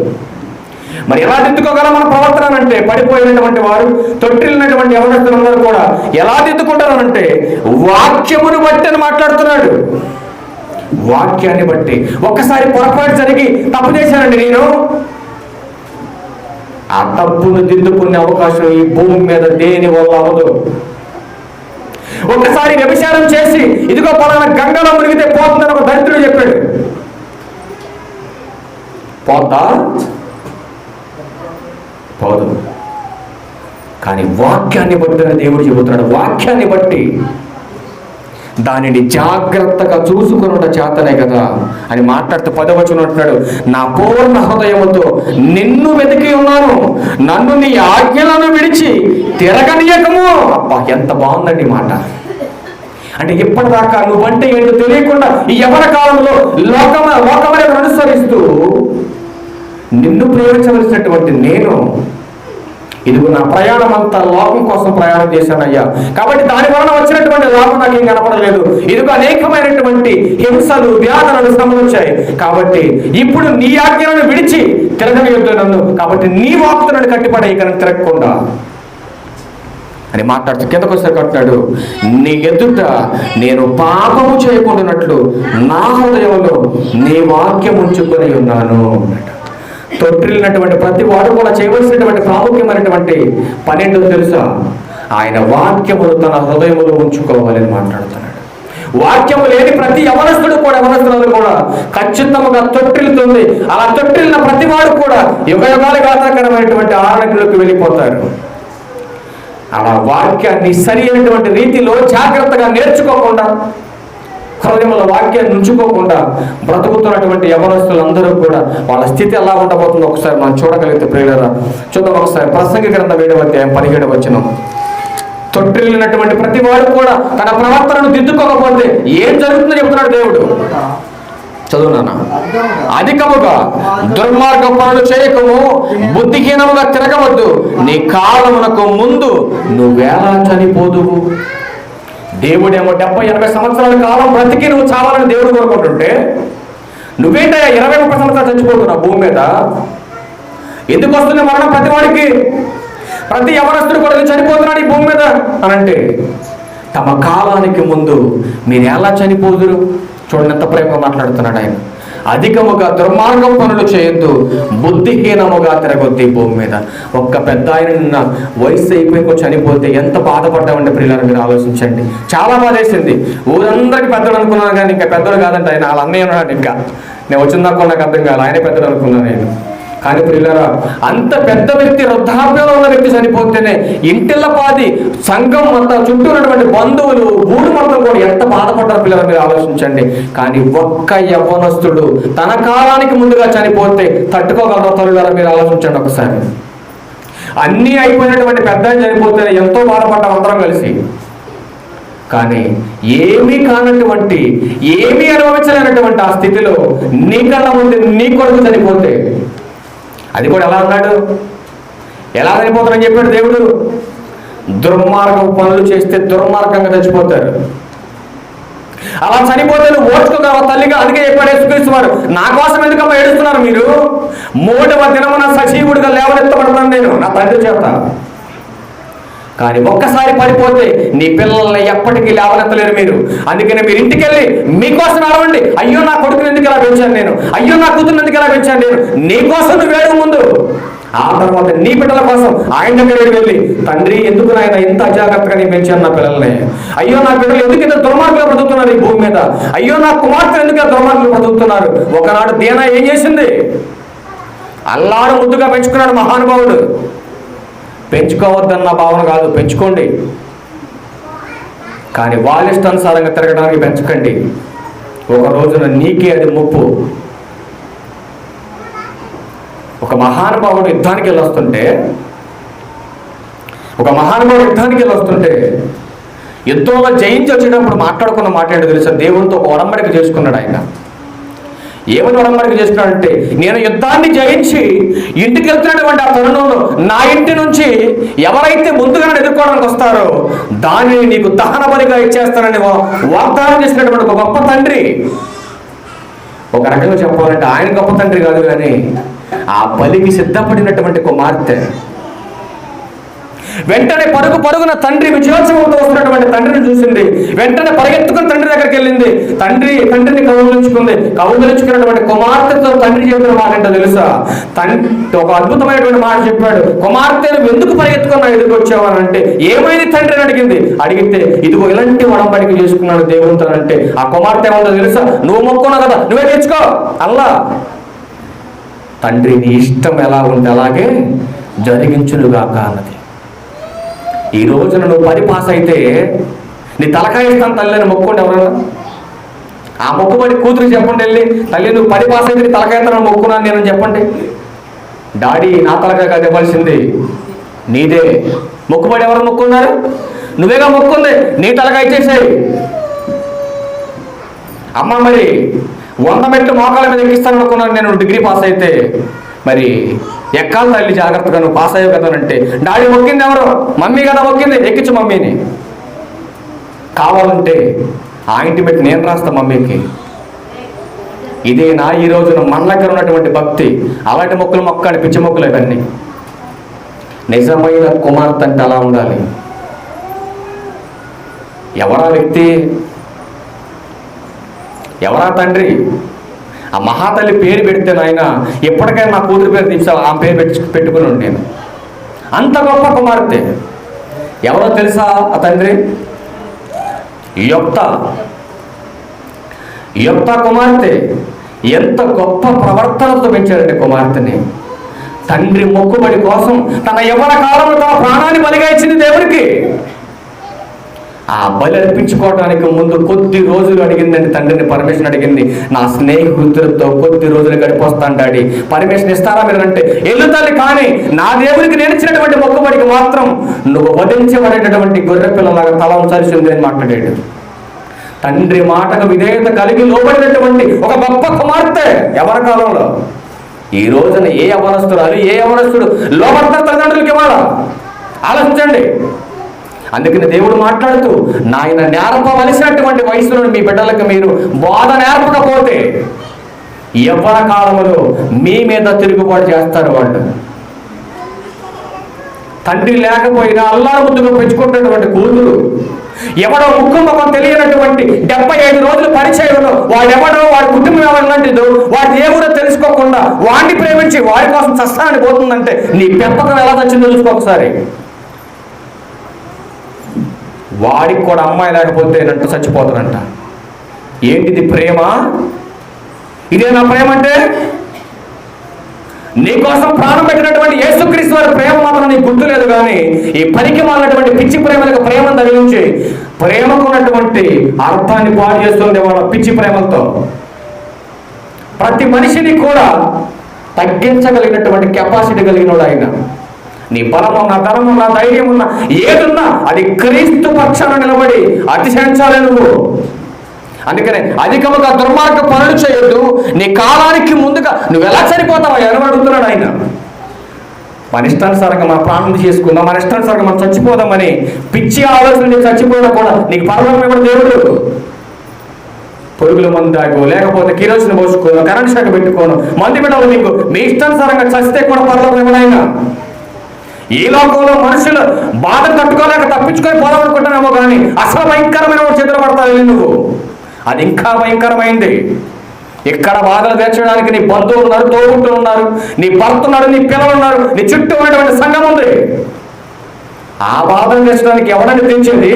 మరి ఎలా దిద్దుకోగలం మన ప్రవర్తన అంటే? పడిపోయినటువంటి వారు, తొట్టిల్లినటువంటి యవనస్తులందరూ కూడా ఎలా దిద్దుకుంటారనంటే వాక్యమును బట్టి అని మాట్లాడుతున్నాడు. వాక్యాన్ని బట్టి. ఒక్కసారి పొరపాటు జరిగి తప్పు చేశానండి నేను, ఆ తప్పును దిద్దుకునే అవకాశం ఈ భూమి మీద దేని వల్ల అవ్వదు. ఒక్కసారి వ్యభిచారం చేసి ఇదిగో పలానా గంగలో మునిగితే పోతుందని ఒక దరిద్రుడు చెప్పాడు. పోతా? పోదు. కానీ వాక్యాన్ని బట్టి దేవుడు చెబుతున్నాడు. వాక్యాన్ని బట్టి దానిని జాగ్రత్తగా చూసుకున్న చేతనే కదా అని మాట్లాడుతూ 10వ వచనం అంటున్నాడు, నా పూర్ణ హృదయముతో నిన్ను వెతికి ఉన్నాను, నన్ను నీ ఆజ్ఞలను విడిచి తిరగనీయకము. అబ్బా, ఎంత బాగుందండి మాట. అంటే ఇప్పటిదాకా నువ్వంటే ఏంటో తెలియకుండా ఈ యవ్వన కాలంలో లోకమనే అనుసరిస్తూ నిన్ను ప్రేమించవలసినటువంటి నేను, ఇదిగో నా ప్రయాణం అంతా లోకం కోసం ప్రయాణం చేశానయ్యా, కాబట్టి దాని వలన వచ్చినటువంటి లాభం నాకు ఏం కనపడలేదు. ఇదిగో అనేకమైనటువంటి హింసలు, వ్యాధులు, శ్రమలు వచ్చాయి. కాబట్టి ఇప్పుడు నీ ఆజ్ఞలను విడిచి తిరగనియొద్దు నన్ను, కాబట్టి నీ వాక్కులను కట్టిపడే ఇక తిరగకుండా అని మాట్లాడుతూ కిందకు వస్తే కట్టాడు, నీ ఎదుట నేను పాపము చేయకుండానట్లు నా హృదయంలో నీ వాక్యం ఉంచుకొని ఉన్నాను. తొట్టిల్లినటువంటి ప్రతి వాడు కూడా చేయవలసినటువంటి ప్రాముఖ్యమైనటువంటి పని ఏంటో తెలుసా? ఆయన వాక్యమును తన హృదయములో ఉంచుకోవాలని మాట్లాడుతున్నాడు. వాక్యము లేని ప్రతి యవనస్తులు కూడా ఖచ్చితంగా తొట్టిల్లుతుంది. అలా తొట్టిల్లిన ప్రతి వాడు కూడా యుగయుగాలు ఘాతకరమైనటువంటి ఆరణ్యంలోకి వెళ్ళిపోతారు. అలా వాక్యాన్ని సరి అయినటువంటి రీతిలో జాగ్రత్తగా నేర్చుకోకుండా, హృదయంలో వాక్యాన్ని ఉంచుకోకుండా బ్రతుకుతున్నటువంటి యవనస్తులందరూ కూడా వాళ్ళ స్థితి ఎలా ఉండబోతుందో ఒకసారి మనం చూడగలిగితే ప్రియులారా, చూద్దాం ఒకసారి. ప్రసంగి గ్రంథం 7వ అధ్యాయం 17వ వచనం. తొట్టిల్లినటువంటి ప్రతి వాడు కూడా తన ప్రవర్తనను దిద్దుకోకపోతే ఏం జరుగుతుందో చెబుతున్నాడు దేవుడు. చదువునానా? అధికముగా దుర్మార్గ పనులు చేయకము, బుద్ధిహీనముగా తిరగవద్దు, నీ కాలమునకు ముందు నువ్వేలా చనిపోదువు. దేవుడేమో 70-80 సంవత్సరాల కాలం బ్రతికి నువ్వు చావాలని దేవుడు కోరుకుంటుంటే నువ్వేంటయ్యా 20-30 సంవత్సరాలు చచ్చిపోతున్నావు భూమి మీద? ఎందుకు వస్తుంది మరణం ప్రతి వాడికి? ప్రతి యవనస్తుడు కూడా చనిపోతున్నాడు ఈ భూమి మీద అనంటే తమ కాలానికి ముందు మీరు ఎలా చనిపోదురు? చూడండి ఎంత ప్రేమగా మాట్లాడుతున్నాడు ఆయన. అధికముగా దుర్మార్గం పనులు చేయొద్దు, బుద్ధిహీనముగా తిరగొద్దు ఈ భూమి మీద. ఒక్క పెద్ద ఆయన వయసు అయిపోయి చనిపోతే ఎంత బాధపడ్డామంటే ప్రియులారా, మీరు ఆలోచించండి. చాలా బాధేసింది. ఊరందరికీ పెద్దలు అనుకున్నాను కానీ ఇంకా పెద్దలు కాదంటే ఆయన వాళ్ళ అన్నయ్య ఉన్నాడు. ఇంకా నేను వచ్చిన దాకా నాకు అర్థం కాదు, ఆయనే పెద్దలు అనుకున్నాను నేను. కానీ పిల్లరా, అంత పెద్ద వ్యక్తి, వృద్ధాప్యంలో ఉన్న వ్యక్తి చనిపోతేనే ఇంటిల్లపాది సంఘం మొత్తం, చుట్టూ ఉన్నటువంటి బంధువులు, ఊరు మొత్తం కూడా ఎంత బాధపడ్డారు పిల్లలు మీరు ఆలోచించండి. కానీ ఒక్క యవ్వనస్తుడు తన కాలానికి ముందుగా చనిపోతే తట్టుకోగలరా తల్లులారా? మీరు ఆలోచించండి ఒకసారి. అన్నీ అయిపోయినటువంటి పెద్ద చనిపోతేనే ఎంతో బాధపడ్డాం అందరం కలిసి. కానీ ఏమీ కానటువంటి, ఏమీ అనుభవించలేనటువంటి ఆ స్థితిలో నీ కళ్ళ ముందు నీ కొడుకు చనిపోతే, అది కూడా ఎలా అన్నాడు, ఎలా చనిపోతారని చెప్పాడు దేవుడు. దుర్మార్గం పనులు చేస్తే దుర్మార్గంగా చచ్చిపోతారు. అలా చనిపోతే నువ్వు ఓర్చుకోగలవా తల్లిగా? అందుకే చెప్పాడు యేసుక్రీస్తు వారు, నా కోసం ఎందుకమ్మా ఏడుస్తున్నారు మీరు? 3వ దినమున సజీవుడిగా లేవనెత్తబడతాను నేను నా తండ్రి చేత. కానీ ఒక్కసారి పడిపోతే నీ పిల్లల్ని ఎప్పటికీ లేవనెత్తలేరు మీరు. అందుకని మీరు ఇంటికి వెళ్ళి మీకోసం ఏడవండి. అయ్యో నా కొడుకుని ఎందుకు ఇలా పెంచాను నేను, అయ్యో నా కూతురు ఎందుకు ఇలా పెంచాను నేను. నీకోసం నువ్వు వేడు ముందు, ఆ తర్వాత నీ బిడ్డల కోసం ఆయన దగ్గరికి వెళ్ళి, తండ్రి ఎందుకు నాయన ఇంత అజాగ్రత్తగా నేను పెంచాను నా పిల్లల్ని, అయ్యో నా బిడ్డలు ఎందుకు ఇంత దుర్మార్గులు బ్రతుకుతున్నారు ఈ భూమి మీద, అయ్యో నా కుమార్తెలు ఎందుకు దుర్మార్గులు బ్రతుకుతున్నారు. ఒకనాడు దీనా ఏం చేసింది? అల్లాడు ముద్దుగా పెంచుకున్నాడు మహానుభావుడు. పెంచుకోవద్దన్న భావన కాదు, పెంచుకోండి. కానీ వాళ్ళ ఇష్టానుసారంగా తిరగడానికి పెంచకండి. ఒక రోజున నీకే అది ముప్పు. ఒక మహానుభావుడు యుద్ధానికి వెళ్ళొస్తుంటే యుద్ధంలో జయించి వచ్చేటప్పుడు మాట్లాడుకున్న మాట ఏంటో తెలుసా? దేవుడితో ఒక ఒడంబడిక చేసుకున్నాడు ఆయన. ఏమని ఒడంబడిక చేసుకున్నాడంటే, నేను యుద్ధాన్ని జయించి ఇంటికి వెళ్తున్నటువంటి ఆ తరుణంలో నా ఇంటి నుంచి ఎవరైతే ముందుగా ఎదుర్కోవడానికి వస్తారో దానిని నీకు దహన బలిగా ఇచ్చేస్తానని వాగ్దానం చేసినటువంటి ఒక గొప్ప తండ్రి. ఒక రకంగా చెప్పాలంటే ఆయన గొప్ప తండ్రి కాదు, కానీ ఆ బలికి సిద్ధపడినటువంటి కుమార్తె. వెంటనే పరుగున తండ్రి విజయోత్సవంతో వస్తున్నటువంటి తండ్రిని చూసింది. వెంటనే పరిగెత్తుకుని తండ్రి దగ్గరికి వెళ్ళింది. తండ్రిని కౌగిలించుకున్నటువంటి కుమార్తెతో తండ్రి చెప్పిన మాట ఏంటో తెలుసా? ఒక అద్భుతమైనటువంటి మాట చెప్పాడు. కుమార్తె నువ్వు ఎందుకు పరిగెత్తుకున్నా ఎదురుకు వచ్చావని అంటే, ఏమైంది తండ్రి అని అడిగితే ఇదిగో ఇలాంటి ఒడంబడిక చేసుకున్నాడు దేవునితో అంటే, ఆ కుమార్తె ఏమందో తెలుసా? నువ్వు మొక్కున్నావు కదా, నువ్వే తెచ్చుకో అల్లా. తండ్రి నీ ఇష్టం ఎలా ఉంటే అలాగే జరిగించునుగాక అన్నది. ఈ రోజున నువ్వు 10 పాస్ అయితే నీ తలకాయ ఇస్తాను తల్లి అని మొక్కోండి ఎవరన్నా. ఆ మొక్కుబడి కూతురు చెప్పండి, వెళ్ళి తల్లి నువ్వు 10 పాస్ అయితే నీ తలకాయ ఇస్తాను మొక్కున్నాను నేను చెప్పండి. డాడీ నా తలకాయ కాదు ఇవ్వాల్సింది, నీదే. మొక్కుబడి ఎవరు మొక్కున్నారు? నువ్వేగా మొక్కుంది, నీ తలకాయ ఇచ్చేసాయి. అమ్మ మరి 100 మెట్లు మోకాల మీద ఎక్కిస్తాను అనుకున్నాను నేను డిగ్రీ పాస్ అయితే, మరి ఎక్కాలి తల్లి జాగ్రత్తగా, నువ్వు పాస్ అయ్యావు కదా అంటే, డాడీ మొక్కింది ఎవరు? మమ్మీ కదా మొక్కింది, ఎక్కించు మమ్మీని. కావాలంటే ఆ ఇంటిమేట్ నేను రాస్తా మమ్మీకి. ఇదేనా ఈ రోజున మన దగ్గర ఉన్నటువంటి భక్తి? అలాంటి మొక్కులు మొక్కాలి, పిచ్చి మొక్కులు ఇవన్నీ. నిజమైన కుమార్తె అంటే అలా ఉండాలి. ఎవరా వ్యక్తి? ఎవరా తండ్రి? ఆ మహాతల్లి పేరు పెడితే నాయన ఎప్పటికైనా నా కూతురు పేరు తీసావు, ఆ పేరు పెట్టుకుని నేను. అంత గొప్ప కుమార్తె. ఎవరో తెలుసా ఆ తండ్రి? యొప్తా కుమార్తె. ఎంత గొప్ప ప్రవర్తనతో పెంచాడండి కుమార్తెని. తండ్రి మొక్కుబడి కోసం తన యవ్వన కాలంలో తన ప్రాణాన్ని బలిగా ఇచ్చింది దేవుడికి. ఆ బలి అర్పించుకోవడానికి ముందు కొద్ది రోజులు అడిగిందండి తండ్రిని. పర్మిషన్ అడిగింది. నా స్నేహితులతో కొద్ది రోజులు గడిపోస్తాను డాడీ, పర్మిషన్ ఇస్తారా మీరు అంటే, ఎల్లుతాలి, కానీ నా దేవుడికి నేను ఇచ్చినటువంటి మొక్కుబడికి మాత్రం నువ్వు వధించబడేటటువంటి గొర్రె పిల్లలాగా తల ఉంచాల్సింది అని మాట్లాడాడు. తండ్రి మాటకు విధేయత కలిగి లోబడినటువంటి ఒక గొప్ప కుమార్తె ఎవరి కాలంలో. ఈ రోజున ఏ యవనస్తుడు లోబడతారు తల్లిదండ్రులకి ఇవ్వాలా? ఆలోచించండి. అందుకని దేవుడు మాట్లాడుతూ, నాయన నేర్పవలసినటువంటి వయసులో మీ బిడ్డలకు మీరు బోధ నేర్పకపోతే యవ్వన కాలంలో మీ మీద తిరుగుబాటు చేస్తారు వాళ్ళు. తండ్రి లేకపోయినా అల్లారు ముద్దుగా పెంచుకుంటున్నటువంటి కూతురు, ఎవడో ముక్కు ముఖం తెలియనటువంటి 75 రోజులు పరిచయంలో వాడెవడో, వాడి కుటుంబం ఎవరిలాంటిదో, వాడి దేవుడో తెలుసుకోకుండా వాడిని ప్రేమించి వాడి కోసం చస్తానని పోతుందంటే నీ పెంపకం ఎలా తెచ్చిందో చూసుకో ఒకసారి. వాడికి కూడా అమ్మాయి లేకపోతే నంటూ చచ్చిపోతాడంట. ఏంటిది ప్రేమ? ఇదే నా ప్రేమ అంటే? నీకోసం ప్రాణం పెట్టినటువంటి యేసుక్రీస్తు వారి ప్రేమ మాత్రం నీకు గుర్తులేదు, కానీ ఈ పనికి మాలినటువంటి పిచ్చి ప్రేమలకు ప్రేమను తగిలించి ప్రేమకు ఉన్నటువంటి అర్థాన్ని పాడు చేస్తుంది వాళ్ళ పిచ్చి ప్రేమలతో. ప్రతి మనిషిని కూడా తగ్గించగలిగినటువంటి కెపాసిటీ కలిగినోడు ఆయన. నీ బలమున్న, ధనమున్న, ధైర్యం ఉన్న, ఏదున్నా అది క్రీస్తు పక్షాన నిలబడి అతిశయించాలి నువ్వు. అందుకనే అధికముగా దుర్మార్గ పనులు చేయొద్దు, నీ కాలానికి ముందుగా నువ్వు ఎలా చనిపోతావా అని అడుగుతున్నాడు ఆయన. మన ఇష్టానుసారంగా మన ప్రాణం చేసుకుందాం, మన ఇష్టానుసారంగా మనం చచ్చిపోదామని పిచ్చి ఆలోచన చచ్చిపోయినా కూడా నీకు పరలోకం ఇవ్వడు దేవుడు. పొరుగుల మందు తాగో, లేకపోతే కిరోసిన్ పోసుకోను, కరెంట్ షాక్ పెట్టుకోను, మంది బిడ్డలు నీకు మీ ఇష్టానుసారంగా చస్తే కూడా పరలోకం ఇవ్వడైనా. ఈ లోకంలో మనుషులు బాధ తట్టుకోలేక తప్పించుకొని పోదాం అనుకుంటున్నామో కానీ అసలు భయంకరమైన చేతులు పడతావు నువ్వు. అది ఇంకా భయంకరమైంది. ఇక్కడ బాధలు తీర్చడానికి నీ బంధువులు ఉన్నారు, తోబుట్టులు ఉన్నారు, నీ భర్త ఉన్నాడు, నీ పిల్లలు ఉన్నారు, నీ చుట్టూ ఉన్నటువంటి సంఘం ఉంది. ఆ బాధలు తీర్చడానికి ఎవరైనా తెచ్చింది?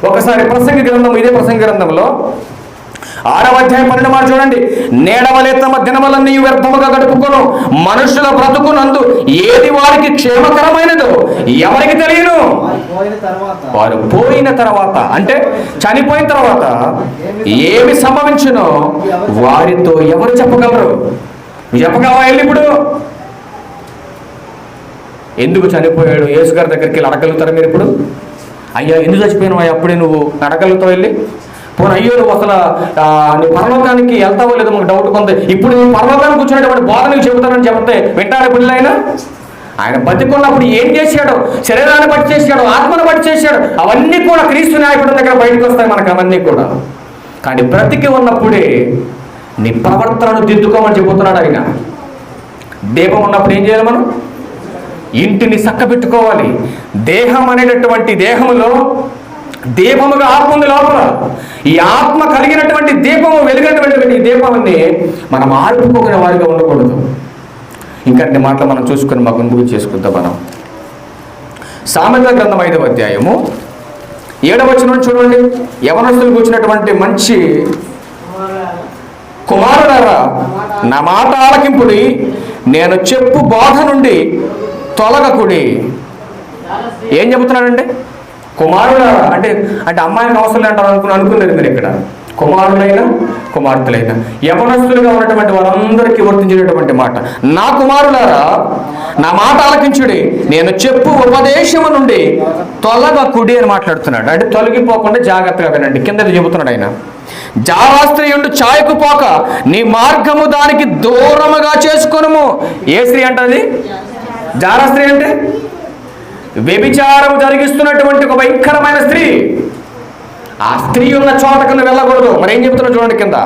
ఒకసారి ప్రసంగి గ్రంథం, ఇదే ప్రసంగి గ్రంథంలో 6వ అధ్యాయం 12వ మాట చూడండి. నేడవలే తమ దినములన్నీ వ్యర్థముగా గడుపుకొను, మనుషుల బ్రతుకునందు ఏది వారికి క్షేమకరమైనదో ఎవరికి తెలియను. వారు పోయిన తర్వాత అంటే చనిపోయిన తర్వాత ఏమి సంభవించునో వారితో ఎవరు చెప్పగలరు? నువ్వు చెప్పగలవా? వెళ్ళి ఇప్పుడు ఎందుకు చనిపోయాడు యేసు గారి దగ్గరికి వెళ్ళి అడగలుగుతారు మీరు? ఇప్పుడు అయ్యా ఎందుకు చచ్చిపోయినావు అప్పుడే నువ్వు అడగలుగుతావు వెళ్ళి? పోనీ అయ్యో నువ్వు అసలు నీ పరలోకానికి వెళ్తావో లేదో మాకు డౌట్ కొంత. ఇప్పుడు నీ పరలోకానికి కూర్చునేటువంటి బోధ నీకు చెబుతానని చెప్తే వింటాడు పిల్లలు? ఆయన బతికున్నప్పుడు ఏం చేశాడో, శరీరాన్ని బట్టి చేశాడు, ఆత్మను బట్టి చేశాడు, అవన్నీ కూడా క్రీస్తు న్యాయపీఠం దగ్గర బయటకు వస్తాయి మనకు అవన్నీ కూడా. కానీ బ్రతికి ఉన్నప్పుడే నీ ప్రవర్తనను దిద్దుకోమని చెబుతున్నాడు ఆయన. దీపం ఉన్నప్పుడు ఏం చేయాలి? మనం ఇంటిని చక్కబెట్టుకోవాలి. దేహం అనేటటువంటి దేహంలో దీపముగా ఆత్మ ఉంది లోపల. ఈ ఆత్మ కలిగినటువంటి దీపము, వెలిగినటువంటి దీపాన్ని మనం ఆడుకోగిన వారిగా ఉండకూడదు. ఇంకంటి మాటలు మనం చూసుకొని మాకు ముందుకు చేసుకుందాం. మనం సామెతల గ్రంథం 5వ అధ్యాయము 7వ వచనం చూడండి. యవనస్తులు కూర్చున్నటువంటి మంచి కుమారులారా, నా మాట ఆలకింపుడి, నేను చెప్పు బోధ నుండి తొలగకుడి. ఏం చెబుతున్నాడండి? కుమారులారా అంటే అంటే అమ్మాయిని అవసరం అంటారు అనుకున్నారు మీరు. ఇక్కడ కుమారులైనా కుమార్తెలైనా యవనస్తులుగా ఉన్నటువంటి వారందరికీ వర్తించేటటువంటి మాట, నా కుమారులారా నా మాట ఆలకించుడి, నేను చెప్పు ఉపదేశము నుండి తొలగకుడి అని మాట్లాడుతున్నాడు. అంటే తొలగిపోకుండా జాగ్రత్తగా వినండి. కింద చెబుతున్నాడు ఆయన, జారాస్త్రీయుండు ఛాయకు పోక నీ మార్గము దానికి దూరముగా చేసుకొనుము. ఏ స్త్రీ అంటది? జారాస్త్రీ అంటే వ్యభిచారం జరిగిస్తున్నటువంటి ఒక భయంకరమైన స్త్రీ. ఆ స్త్రీ ఉన్న చోటకు వెళ్ళకూడదు. మరి ఏం చెప్తున్నా చూడండి కింద,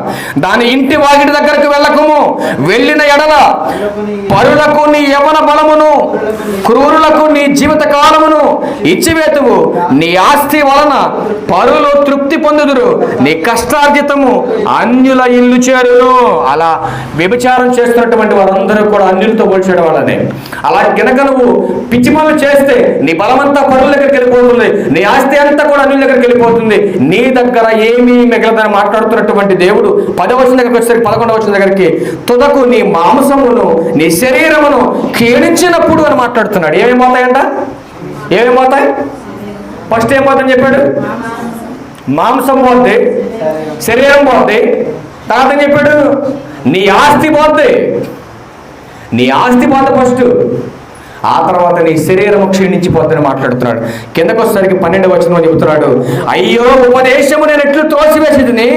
దాని ఇంటి వాకిటి దగ్గరకు వెళ్ళకము, వెళ్ళిన ఎడల పరులకు నీ యవన బలమును, క్రూరులకు నీ జీవిత కాలమును ఇచ్చివేతువు. నీ ఆస్తి వలన పరులు తృప్తి పొందుదురు, నీ కష్టార్జితము అన్యుల ఇల్లు చేరును. అలా వ్యభిచారం చేస్తున్నటువంటి వారందరూ కూడా అన్యులతో పోల్చేయడం వాళ్ళని. అలా కనుక నువ్వు పిచ్చి పనులు చేస్తే నీ బలమంతా పరుల దగ్గరికి వెళ్ళిపోతుంది, నీ ఆస్తి అంతా కూడా అన్యుల దగ్గరికి వెళ్ళిపోతుంది, నీ దగ్గర ఏమీ మిగలదని మాట్లాడుతున్నటువంటి దేవుడు 10వ వచనం దగ్గరికి వచ్చేసరికి 11వ వచనం దగ్గరికి తుదకు నీ మాంసమును నీ శరీరమును క్షీణించినప్పుడు అని మాట్లాడుతున్నాడు. ఏమేమి పోతాయంట? ఏమేమి పోతాయి? ఫస్ట్ ఏం పోతాయని చెప్పాడు? మాంసం పోద్ది, శరీరం పోద్ది. తర్వాత ఏం చెప్పాడు? నీ ఆస్తి పోద్ది. నీ ఆస్తి పోద్ది ఫస్ట్, ఆ తర్వాత నీ శరీరం క్షీణించిపోద్దని మాట్లాడుతున్నాడు. కిందకు వచ్చేసరికి 12వ వచనం చెబుతున్నాడు, అయ్యో ఉపదేశము నేను ఎట్లు త్రోసివేసిదిని,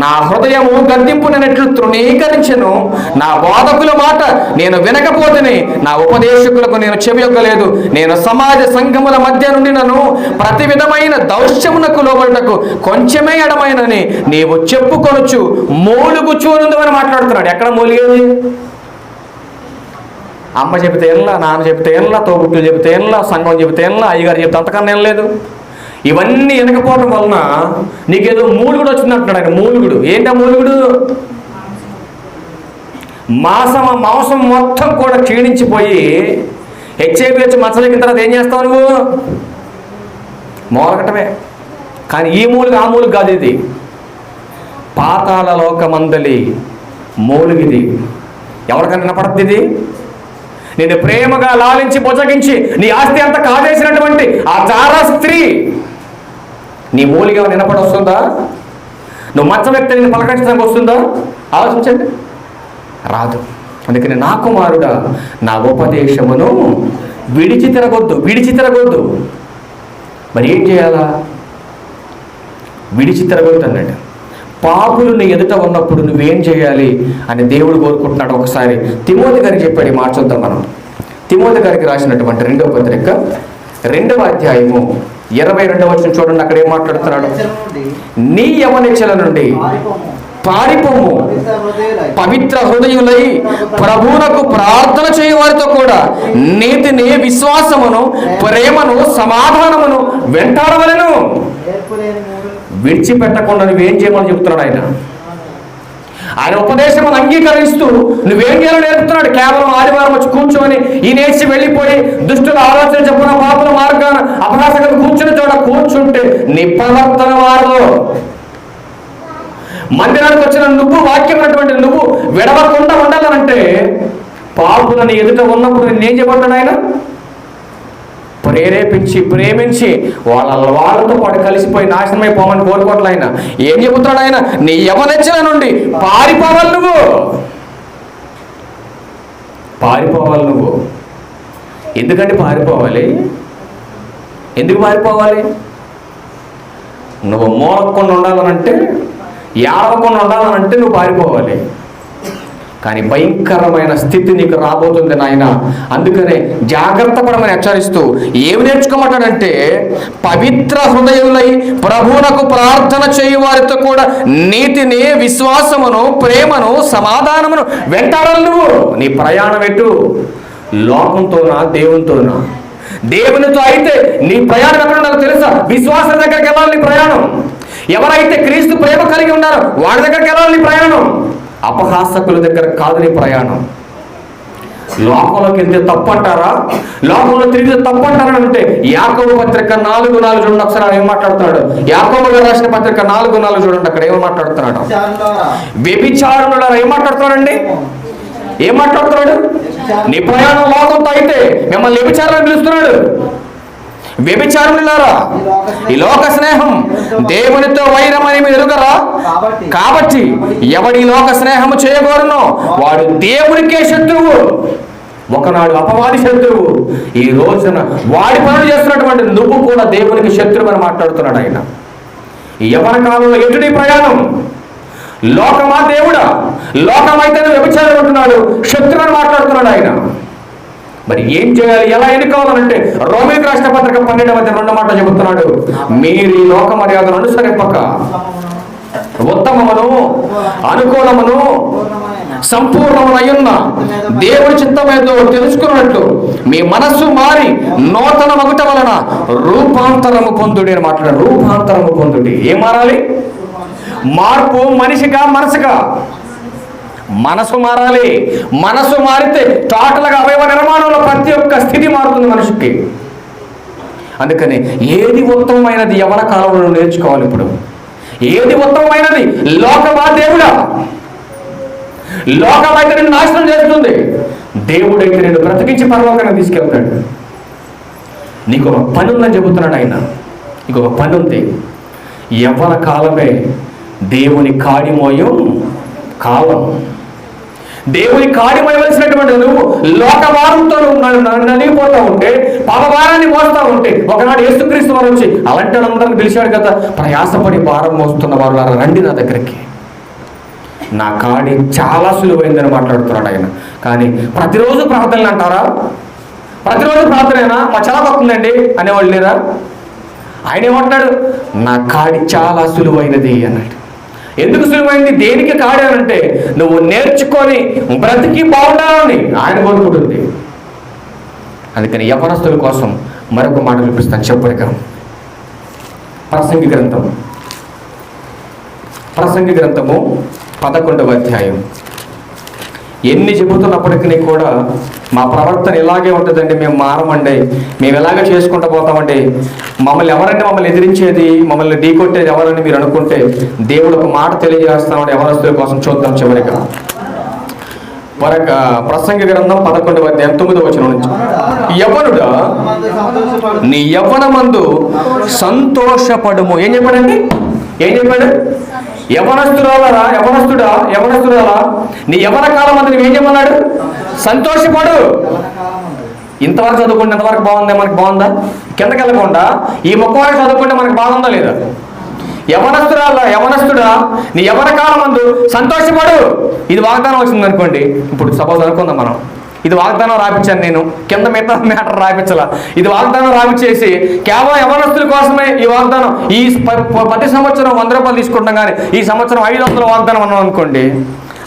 నా హృదయము గద్దింపు నేను ఎట్లు తృణీకరించెను, నా బోధకుల మాట నేను వినకపోతేనే, నా ఉపదేశకులకు నేను చెవియొక్కలేదు, నేను సమాజ సంఘముల మధ్య నుండి నన్ను ప్రతి విధమైన దౌష్యమునకు లోబడటకు కొంచెమే ఎడమైనని నీవు చెప్పుకొనొచ్చు మూలుగుచూనుందని మాట్లాడుతున్నాడు. ఎక్కడ మూలిగేది? అమ్మ చెబితే ఎల్లా, నాన్న చెబితే ఎల్లా, తోబుట్టులు చెబితే ఎల్లా, సంఘం చెబితే ఎల్లా, అయ్యగారు చెబితే అంతకన్నా ఏం లేదు. ఇవన్నీ వినకపోవడం వలన నీకేదో మూలుగుడు వచ్చిందంటున్నాడు ఆయన. మూలుగుడు ఏంటా? మూలుగుడు మాంసం మొత్తం కూడా క్షీణించిపోయి హెచ్ఐవి వచ్చి మచ్చలెక్కిన తర్వాత ఏం చేస్తావు నువ్వు? మోలగటమే. కానీ ఈ మూలుగు ఆ మూలుగు కాదు, ఇది పాతాళ లోకమందలి మూలుగిది. ఎవరికైనా వినపడుతుంది ఇది? నిన్ను ప్రేమగా లాలించి బుజ్జగించి నీ ఆస్తి అంతా కాజేసినటువంటి ఆ చారా స్త్రీ నీ మూలిగా నిలబడి వస్తుందా? నువ్వు మంచం వ్యక్తి నేను పలకరించడానికి వస్తుందా? ఆలోచించండి, రాదు. అందుకని నా కుమారుడా నా ఉపదేశమును విడిచి తిరగొద్దు. మరి ఏం చేయాలా? విడిచి తిరగొద్దు అన్నాడు. పాపులు నీ ఎదుట ఉన్నప్పుడు నువ్వేం చేయాలి అని దేవుడు కోరుకుంటున్నాడు. ఒకసారి తిమోతి గారికి చెప్పాడు. మాట చూద్దాం మనం. తిమోతి గారికి రాసినటువంటి 2వ పత్రిక 2వ అధ్యాయము 22వ వచనం చూడండి. అక్కడ ఏం మాట్లాడుతున్నాడు? నీ యవనిచ్చల నుండి పారిపోము, పవిత్ర హృదయులై ప్రభువునకు ప్రార్థన చేయ వారితో కూడా నీతిని, విశ్వాసమును, ప్రేమను, సమాధానమును వెంటాడవలెను. విడిచిపెట్టకుండా నువ్వేం చేయమని చెప్తున్నాడు ఆయన. ఆయన ఉపదేశం అంగీకరిస్తూ నువ్వేం చేయాలో నేర్పుతున్నాడు. కేవలం ఆదివారం వచ్చి కూర్చొని ఈ నేర్చి వెళ్ళిపోయి దుష్టుల ఆలోచన చెప్పున పాపుల మార్గాన అపహాసకులు కూర్చుని చోట కూర్చుంటే నీ ప్రవర్తన వారు. మందిరానికి వచ్చిన నువ్వు, వాక్యం ఉన్నటువంటి నువ్వు విడవకుండా ఉండాలనంటే పాపులని ఎదుట ఉన్నప్పుడు నేనేం చెప్పంటాడు ఆయన? ప్రేరేపించి ప్రేమించి వాళ్ళతో పాటు కలిసిపోయి నాశనమైపోమని కోరుకోవట్లే ఆయన. ఏం చెబుతాడు ఆయన? నీ యవనెచ్చల నుండి పారిపోవాలి నువ్వు. ఎందుకంటే పారిపోవాలి? ఎందుకు పారిపోవాలి? నువ్వు మోలకుండా ఉండాలనంటే, ఏడవకుండా ఉండాలనంటే నువ్వు పారిపోవాలి. కానీ భయంకరమైన స్థితి నీకు రాబోతుంది నాయన. అందుకనే జాగ్రత్త పడమని హెచ్చరిస్తూ ఏమి నేర్చుకోమంటాడంటే, పవిత్ర హృదయులై ప్రభువునకు ప్రార్థన చేయు వారితో కూడా నీతిని, విశ్వాసమును, ప్రేమను, సమాధానమును వెంటాడాలి నువ్వు. నీ ప్రయాణం ఎటు? లోకంతోనా దేవునితోనా? దేవునితో అయితే నీ ప్రయాణం ఎక్కడ నాకు తెలుసా? విశ్వాసం దగ్గరికి వెళ్ళాలి నీ ప్రయాణం. ఎవరైతే క్రీస్తు ప్రేమ కలిగి ఉన్నారో వాడి దగ్గరికి వెళ్ళాలి నీ ప్రయాణం. అపహాసకుల దగ్గర కాదు నీ ప్రయాణం. లోకంలోకి వెళ్తే తప్పు అంటారా? లోకంలో తిరిగితే తప్పు అంటారా అంటే యాకోబు పత్రిక 4:4 చూడండి. ఒకసారి ఏం మాట్లాడుతున్నాడు? యాకోబు గారు రాసిన పత్రిక 4:4 చూడండి. అక్కడ ఏం మాట్లాడుతున్నాడు? వ్యభిచారులారా ఏం మాట్లాడుతున్నాడండి? ఏం మాట్లాడుతున్నాడు? నీ ప్రయాణం లోకంతో అయితే మిమ్మల్ని వ్యభిచారాన్ని పిలుస్తున్నాడు. వ్యభిచారులారా, ఈ లోక స్నేహం దేవునితో వైరమని మీరు ఎరుగరా? కాబట్టి ఎవడి లోక స్నేహము చేయకూడనో వాడు దేవునికే శత్రువు. ఒకనాడు అపవాది శత్రువు, ఈ రోజున వాడి పనులు చేస్తున్నటువంటి నువ్వు కూడా దేవునికి శత్రువు అని మాట్లాడుతున్నాడు ఆయన. ఈ యవ్వన కాలంలో ఎటుడి ప్రయాణం? లోకమా దేవుడా? లోకమైతే వ్యభిచారం అంటున్నాడు, శత్రువు అని మాట్లాడుతున్నాడు ఆయన. మరి ఏం చేయాలి? ఎలా ఎన్నుకోవాలంటే రోమీయులకు రాసిన పత్రిక 12:2 మాట చెబుతున్నాడు. మీరు ఈ లోక మర్యాదను అనుసరింపక ఉత్తమమును, అనుకూలమును, సంపూర్ణమునయున్న దేవుని చిత్తమేదో తెలుసుకున్నట్లు మీ మనస్సు మారి నూతన మగుట వలన రూపాంతరము పొందుడి అని మాట్లాడారు. రూపాంతరము పొందుడి. ఏం మారాలి? మార్పు మనిషిగా, మనసుగా. మనసు మారాలి. మనసు మారితే టోటల్గా అవయవ నిర్మాణంలో ప్రతి ఒక్క స్థితి మారుతుంది మనిషికి. అందుకని ఏది ఉత్తమమైనది యవ్వన కాలంలో నేర్చుకోవాలి. ఇప్పుడు ఏది ఉత్తమమైనది? లోకమా దేవుడా? లోకమైతే నిన్ను నాశనం చేస్తుంది, దేవుడైతే నిన్ను బ్రతికించి పరలోకానికి తీసుకెళ్తాడు. నీకు ఒక పని ఉందని చెబుతున్నాడు ఆయన. నీకు ఒక పని ఉంది. యవ్వన కాలమే దేవుని కాడిమోయం కాలం. దేవుని కాడిమోయవలసినటువంటి నువ్వు లోకభారంతో నలిగిపోతూ ఉంటే, పాపభారాన్ని మోస్తూ ఉంటే, ఒకనాడు యేసుక్రీస్తు వారు వచ్చి అలాంటి వాళ్ళందరినీ పిలిచాడు కదా, ప్రయాసపడి భారం మోస్తున్న వారు రండి నా దగ్గరికి, నా కాడి చాలా సులువైందని మాట్లాడుతున్నాడు ఆయన. కానీ ప్రతిరోజు ప్రార్థనలు అంటారా? ప్రతిరోజు ప్రార్థనేనా? మా చాలా వస్తుందండి అనేవాళ్ళు లేరా? ఆయన ఏమంటాడు? నా కాడి చాలా సులువైనది అన్నాడు. ఎందుకు సులువైంది? దేనికి కాడానంటే నువ్వు నేర్చుకొని బ్రతికి బాగుండాలని ఆయన కోరుకుంటుంది. అందుకని యవ్వనస్తుల కోసం మరొక మాట చూపిస్తాను. చెప్పలేక ప్రసంగి గ్రంథము 11వ అధ్యాయం. ఎన్ని చెబుతున్నప్పటికీ కూడా మా ప్రవర్తన ఇలాగే ఉంటుందండి, మేము మారమండి, మేము ఇలాగే చేసుకుంటూ పోతామండి, మమ్మల్ని ఎవరండి మమ్మల్ని ఎదిరించేది, మమ్మల్ని ఢీకొట్టేది ఎవరని మీరు అనుకుంటే దేవుడు ఒక మాట తెలియజేస్తామని యవనస్తుల కోసం చూద్దాం. చివరిగా ప్రసంగి గ్రంథం 11వ అధ్యాయం 9వ వచనం నుంచి, యవ్వనుడా నీ యవ్వనమందు సంతోషపడుము. ఏం చెప్పాడండి? ఏం చెప్పాడు? యవనస్తుడా నీ యవన కాలం అంతా నువ్వేం చెప్పన్నాడు? సంతోషపడు. ఇంతవరకు చదువుకుంటే ఎంతవరకు బాగుందా? మనకి బాగుందా? కిందకి వెళ్ళకుండా ఈ మొక్క వరకు చదువుకుంటే మనకి బాగుందా లేదా? యవనస్తుడా నీ యవన కాలం అందు సంతోషపడు. ఇది వాగ్దానం వచ్చింది అనుకోండి. ఇప్పుడు సపోజ్ అనుకుందాం మనం, ఇది వాగ్దానం రాపించాను నేను, కింద మిగతా మ్యాటర్ రాపించాల. ఇది వాగ్దానం రాపించేసి కేవలం యవనస్తుల కోసమే ఈ వాగ్దానం, ఈ ప్రతి సంవత్సరం 100 రూపాయలు తీసుకుంటాం, కానీ ఈ సంవత్సరం 500 వాగ్దానం అన్నాం అనుకోండి.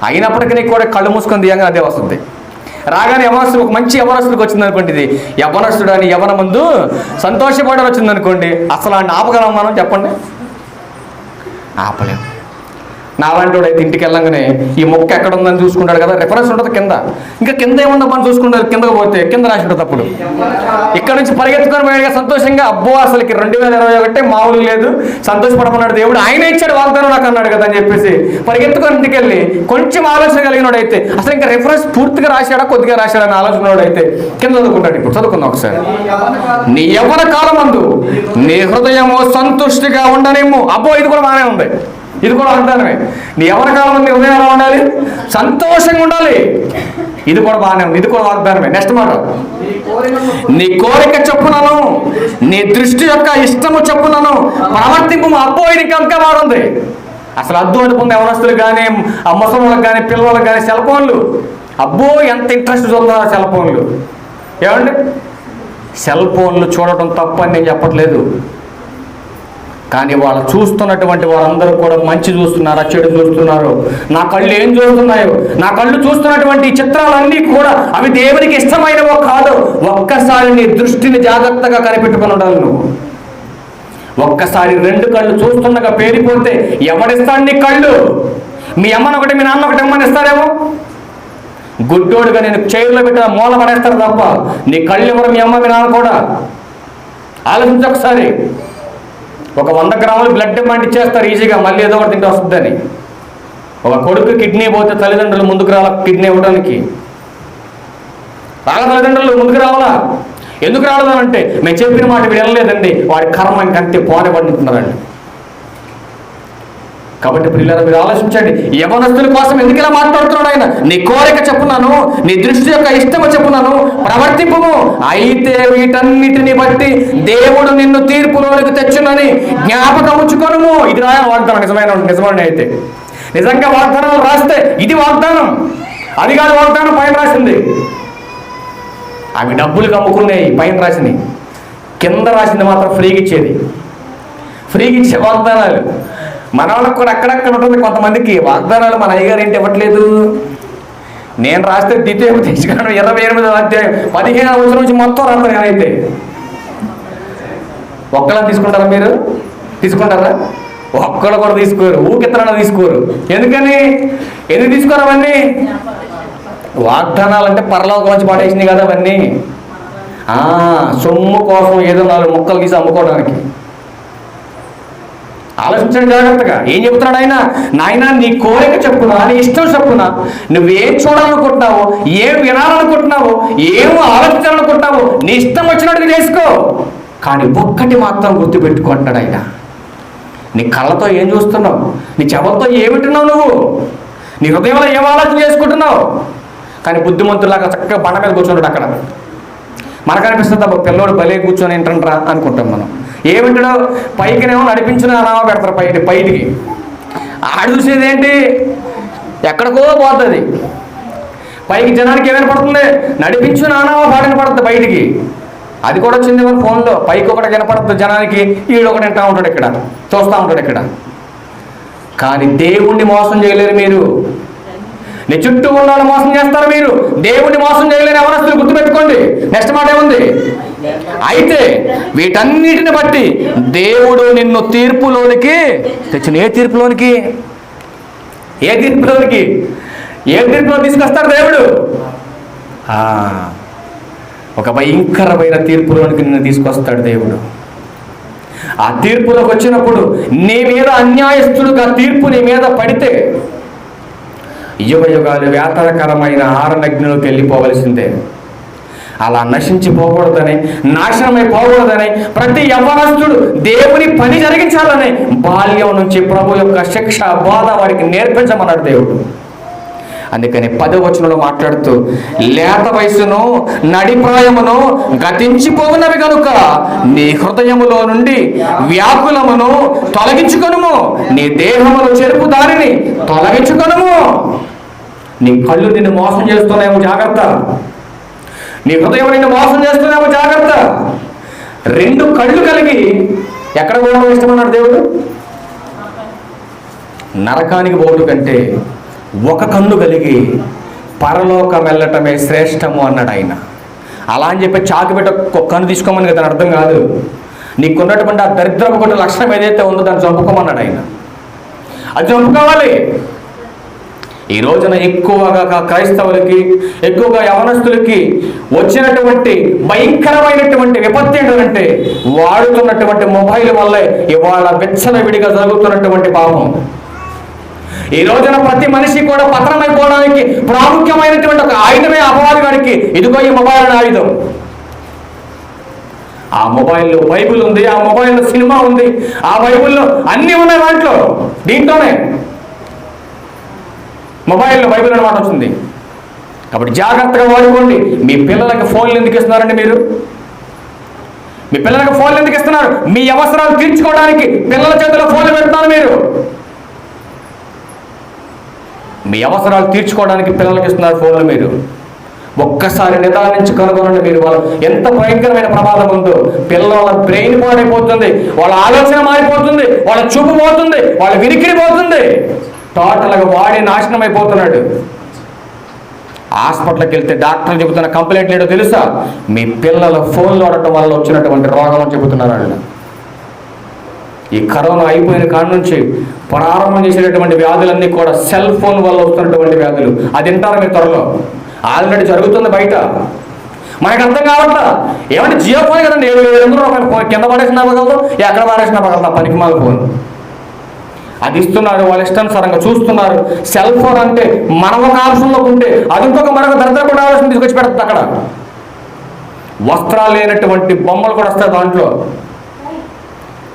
అయినప్పటికీ నీకు కూడా కళ్ళు మూసుకొని దియంగా అదే వస్తుంది. రాగానే యవనస్తుడు, ఒక మంచి యవనస్తుడికి వచ్చింది అనుకోండి, ఇది యవనస్తుడు అని యవన ముందు సంతోషపడని వచ్చింది అనుకోండి, అసలు ఆయన ఆపగలం మనం? చెప్పండి, ఆపలేం. నాలాంటి వాడు అయితే ఇంటికి వెళ్ళంగానే ఈ మొక్క ఎక్కడ ఉందని చూసుకుంటాడు కదా, రెఫరెన్స్ ఉంటుంది కింద. ఇంకా కింద ఏముందో మనం చూసుకుంటారు, కిందకు పోతే కింద రాసి ఉంటుంది. అప్పుడు ఇక్కడ నుంచి పరిగెత్తుకొని పోయాడుగా సంతోషంగా, అబ్బో అసలుకి 2021 మామూలు లేదు, సంతోషపడమన్నాడు దేవుడు, ఆయన ఇచ్చాడు వాగ్దానం నాకు అన్నాడు కదా అని చెప్పేసి పరిగెత్తుకొని ఇంటికి వెళ్ళి కొంచెం ఆలోచన కలిగినోడు అయితే, అసలు ఇంకా రెఫరెన్స్ పూర్తిగా రాశాడా కొద్దిగా రాశాడా అని ఆలోచన అయితే కింద చదువుకుంటాడు. ఇప్పుడు చదువుకుందాం ఒకసారి. నీ యవ్వన కాలం అందు నీ హృదయము సంతుష్టిగా ఉండనేమో. అబ్బో ఇది కూడా బాగానే ఉంది, ఇది కూడా వాగ్దానమే. నీ యవ్వన కాలం నీ హృదయం ఎలా ఉండాలి? సంతోషంగా ఉండాలి. ఇది కూడా బాగానే ఉంది, ఇది కూడా వాగ్దానమే. నెక్స్ట్ మాట, నీ కోరిక చెప్పునను నీ దృష్టి యొక్క ఇష్టము చెప్పునను ప్రవర్తింపు. అబ్బో ఇది ఇంకా బాగుంది. అసలు అద్దు అనుకున్న యవనస్తులు కానీ, ఆ ముసలిళ్ళకి కానీ, పిల్లలకు కానీ సెల్ ఫోన్లు. అబ్బో ఎంత ఇంట్రెస్ట్ చూస్తున్నారు సెల్ ఫోన్లు. ఏమండి, సెల్ ఫోన్లు చూడటం తప్పని నేను చెప్పట్లేదు, కానీ వాళ్ళు చూస్తున్నటువంటి వారందరూ కూడా మంచి చూస్తున్నారా చెడు చూస్తున్నారు? నా కళ్ళు ఏం చూస్తున్నాయో, నా కళ్ళు చూస్తున్నటువంటి చిత్రాలన్నీ కూడా అవి దేవునికి ఇష్టమైనవో కాదు. ఒక్కసారి నీ దృష్టిని జాగ్రత్తగా కనిపెట్టుకుని ఉండాలి నువ్వు. ఒక్కసారి 2 కళ్ళు చూస్తుండగా పేరిపోతే ఎవడిస్తాడు నీ కళ్ళు? మీ అమ్మని ఒకటి మీ నాన్న ఒకటి అమ్మని ఇస్తారేమో. గుడ్డోడుగా నేను చైర్లో పెట్టిన మూల పడేస్తారు తప్ప నీ కళ్ళు ఎవరు? మీ అమ్మ మీ నాన్న కూడా. ఆలోచించి ఒకసారి. ఒక 100 గ్రాములు బ్లడ్ ఇచ్చేస్తారు ఈజీగా, మళ్ళీ ఏదో ఒకటి తింటే వస్తుందని. ఒక కొడుకు కిడ్నీ పోతే తల్లిదండ్రులు ముందుకు రావాలా కిడ్నీ ఇవ్వడానికి? తల్లిదండ్రులు ముందుకు రావాలా? ఎందుకు రావడాలంటే మేము చెప్పిన మాట వీడు వెళ్ళలేదండి, వాడి కర్మ ఇంకంతే పోనే పండుతున్నారండి. కాబట్టి పిల్లలు మీరు ఆలోచించండి, యవనస్తుల కోసం ఎందుకు ఇలా మాట్లాడుతున్నాడు ఆయన? నీ కోరిక చెప్పున్నాను, నీ దృష్టి యొక్క ఇష్టము చెప్పున్నాను, ప్రవర్తింపుము. అయితే వీటన్నిటిని బట్టి దేవుడు నిన్ను తీర్పులోనికి తెచ్చునని జ్ఞాపకం ఉంచుకొనుము. ఇది రాయాలి వాగ్దానం. నిజమైన అయితే నిజంగా వాగ్దానాలు రాస్తే ఇది వాగ్దానం, అది కాదు వాగ్దానం పైన రాసింది. అవి డబ్బులు అమ్ముకున్నాయి పైన రాసినవి, కింద రాసింది మాత్రం ఫ్రీగా ఇచ్చేది. ఫ్రీగా ఇచ్చే వాగ్దానాలు మన వాళ్ళకి కూడా అక్కడక్కడ ఉంటుంది. కొంతమందికి వాగ్దానాలు మన అయ్యగారు ఏంటి ఇవ్వట్లేదు. నేను రాస్తే ద్వితీయోపదేశ కాండం 28వ అధ్యాయం 15వ వచనం నుంచి మొత్తం రాస్తాను నేనైతే. ఒక్కలా తీసుకుంటారా మీరు? తీసుకుంటారా? ఒక్కళ్ళు కూడా తీసుకోరు, ఊకిత్తనాలు తీసుకోరు. ఎందుకని? ఎందుకు తీసుకోరు అవన్నీ? వాగ్దానాలు అంటే పరలోకం నుంచి పాటేసినాయి కదా అవన్నీ. సొమ్ము కోసం ఏదో 4 ముక్కలు తీసి అమ్ముకోవడానికి. ఆలోచించండి జాగ్రత్తగా. ఏం చెప్తున్నాడు ఆయన? నాయన నీ కోరిక చెప్పునా, నీ ఇష్టం చెప్పునా, నువ్వేం చూడాలనుకుంటున్నావో, ఏం వినాలనుకుంటున్నావో, ఏం ఆలోచించాలనుకుంటున్నావో నీ ఇష్టం వచ్చినట్టుగా చేసుకో, కానీ ఒక్కటి మాత్రం గుర్తుపెట్టుకుంటాడు ఆయన. నీ కళ్ళతో ఏం చూస్తున్నావు, నీ చెవులతో ఏమింటున్నావు, నువ్వు నీ హృదయంలో ఏం ఆలోచన చేసుకుంటున్నావు? కానీ బుద్ధిమంతులాగా చక్కగా బండ మీద కూర్చుంటాడు అక్కడ. మనకు అనిపిస్తుంది అబ్బా పిల్లోడు భలే కూర్చొని ఏంటంటారా అనుకుంటాం మనం. ఏమింటాడో పైకినేమో నడిపించిన అనామా పెడతారు బయటికి. ఆడు చూసేది ఏంటి? ఎక్కడికో పోతుంది. పైకి జనానికి ఏమైనా పడుతుంది? నడిపించిన అనామా పాటని పడుతుంది బయటికి. అది కూడా వచ్చింది మన ఫోన్లో. పైకి ఒకటి వినపడుతుంది జనానికి, ఈడొకటి వింటూ ఉంటాడు ఇక్కడ, చూస్తూ ఉంటాడు ఇక్కడ. కానీ దేవుణ్ణి మోసం చేయలేరు మీరు. నీ చుట్టూ ఉన్న వాళ్ళు మోసం చేస్తారు మీరు, దేవుణ్ణి మోసం చేయలేని యవనస్తులు గుర్తుపెట్టుకోండి. నెక్స్ట్ మాట ఏముంది? అయితే వీటన్నిటిని బట్టి దేవుడు నిన్ను తీర్పులోనికి తెచ్చిన. ఏ తీర్పులోనికి? ఏ తీర్పులోనికి? ఏ తీర్పులో తీసుకొస్తాడు దేవుడు? ఒక భయంకరమైన తీర్పులోనికి నిన్ను తీసుకొస్తాడు దేవుడు. ఆ తీర్పులోకి వచ్చినప్పుడు నీ మీద అన్యాయస్తుడుగా తీర్పు నీ మీద పడితే యుగ యుగాలు వేతనకరమైన ఆరనగ్నిలోకి వెళ్ళిపోవలసిందే. అలా నశించిపోకూడదని, నాశనమైపోకూడదని ప్రతి యవ్వనస్తుడు దేవుని పని జరిగించాలని బాల్యం నుంచి ప్రభు యొక్క శిక్ష బోధ వాడికి నేర్పించమన్నాడు దేవుడు. అందుకని 10వ వచనంలో మాట్లాడుతూ, లేత వయసును నడిప్రాయమును గతించిపోవునవి కనుక నీ హృదయములో నుండి వ్యాకులమును తొలగించుకొనుము, నీ దేహమును చెరుపు దానిని తొలగించుకొనుము. నీ కళ్ళు నిన్ను మోసం చేస్తున్నాయేమో జాగ్రత్త. నీ హృదయం నిన్ను మోసం చేస్తున్నాయేమో జాగ్రత్త. 2 కళ్ళు కలిగి ఎక్కడ పోవడం ఇష్టమన్నాడు దేవుడు? నరకానికి పోవడం కంటే 1 కన్ను కలిగి పరలోకం వెళ్ళటమే శ్రేష్టము అన్నాడు ఆయన. అలా అని చెప్పి చాకు పెట్టి ఒక కన్ను తీసుకోమని కదా అర్థం కాదు. నీకున్నటువంటి ఆ దరిద్రపు కొన్ని లక్షణం ఏదైతే ఉందో దాన్ని చంపుకోమన్నాడు ఆయన. అది చంపుకోవాలి. ఈ రోజున ఎక్కువగా క్రైస్తవులకి, ఎక్కువగా యవనస్తులకి వచ్చినటువంటి భయంకరమైనటువంటి విపత్తి ఏంటంటే వాడుతున్నటువంటి మొబైల్ వల్లే ఇవాళ విచ్చలవిడిగా జరుగుతున్నటువంటి పాపం. ఈ రోజున ప్రతి మనిషి కూడా పతనమైపోవడానికి ప్రాముఖ్యమైనటువంటి ఒక ఆయుధమే అపవాది గారికి. ఇదిగో ఈ మొబైల్ అనే ఆయుధం. ఆ మొబైల్లో బైబిల్ ఉంది, ఆ మొబైల్లో సినిమా ఉంది, ఆ బైబిల్లో అన్నీ ఉన్నాయి దాంట్లో. దీంట్లోనే మొబైల్లో బైబిల్ అనే మాట వచ్చింది. కాబట్టి జాగ్రత్తగా వాడుకోండి. మీ పిల్లలకి ఫోన్లు ఎందుకు ఇస్తున్నారండి మీరు? మీ పిల్లలకి ఫోన్లు ఎందుకు ఇస్తున్నారు? మీ అవసరాలు తీర్చుకోవడానికి పిల్లల చేతిలో ఫోన్లు పెడుతున్నారు మీరు. మీ అవసరాలు తీర్చుకోవడానికి పిల్లలకి ఇస్తున్నారు ఫోన్లు మీరు. ఒక్కసారి నిదానించి కనుగొనండి మీరు వాళ్ళు ఎంత భయంకరమైన ప్రమాదం ఉందో. పిల్లల బ్రెయిన్ పాడైపోతుంది, వాళ్ళ ఆలోచన మారిపోతుంది, వాళ్ళ చూపు పోతుంది, వాళ్ళ వినికిడి పోతుంది. టోటల్గా వాడి నాశనం అయిపోతున్నాడు. హాస్పిటల్కి వెళ్తే డాక్టర్లు చెబుతున్న కంప్లైంట్ ఏంటో తెలుసా? మీ పిల్లల ఫోన్లు వాడటం వల్ల వచ్చినటువంటి రోగం అని చెబుతున్నారు వాళ్ళు. ఈ కరోనా అయిపోయిన కాడ నుంచి ప్రారంభం చేసేటటువంటి వ్యాధులన్నీ కూడా సెల్ ఫోన్ వల్ల వస్తున్నటువంటి వ్యాధులు. అది వింటారా మీరు? త్వరలో ఆల్రెడీ జరుగుతుంది బయట. మనకు అర్థం కావట్లా. ఏమంటే జియో ఫోన్ కదండి, 7,500 రూపాయలు ఫోన్ కింద పడేసిన పగలదు, ఎక్కడ పడేసిన పగలదు. పనికిమాల ఫోన్ అది ఇస్తున్నారు, వాళ్ళ ఇష్టానుసారంగా చూస్తున్నారు. సెల్ ఫోన్ అంటే మనం ఒక ఆప్షన్లోకి ఉంటే అది మరొక దరిద్ర కూడా ఆలోచన తీసుకొచ్చి పెడుతుంది. అక్కడ వస్త్రాలు లేనటువంటి బొమ్మలు కూడా వస్తాయి దాంట్లో.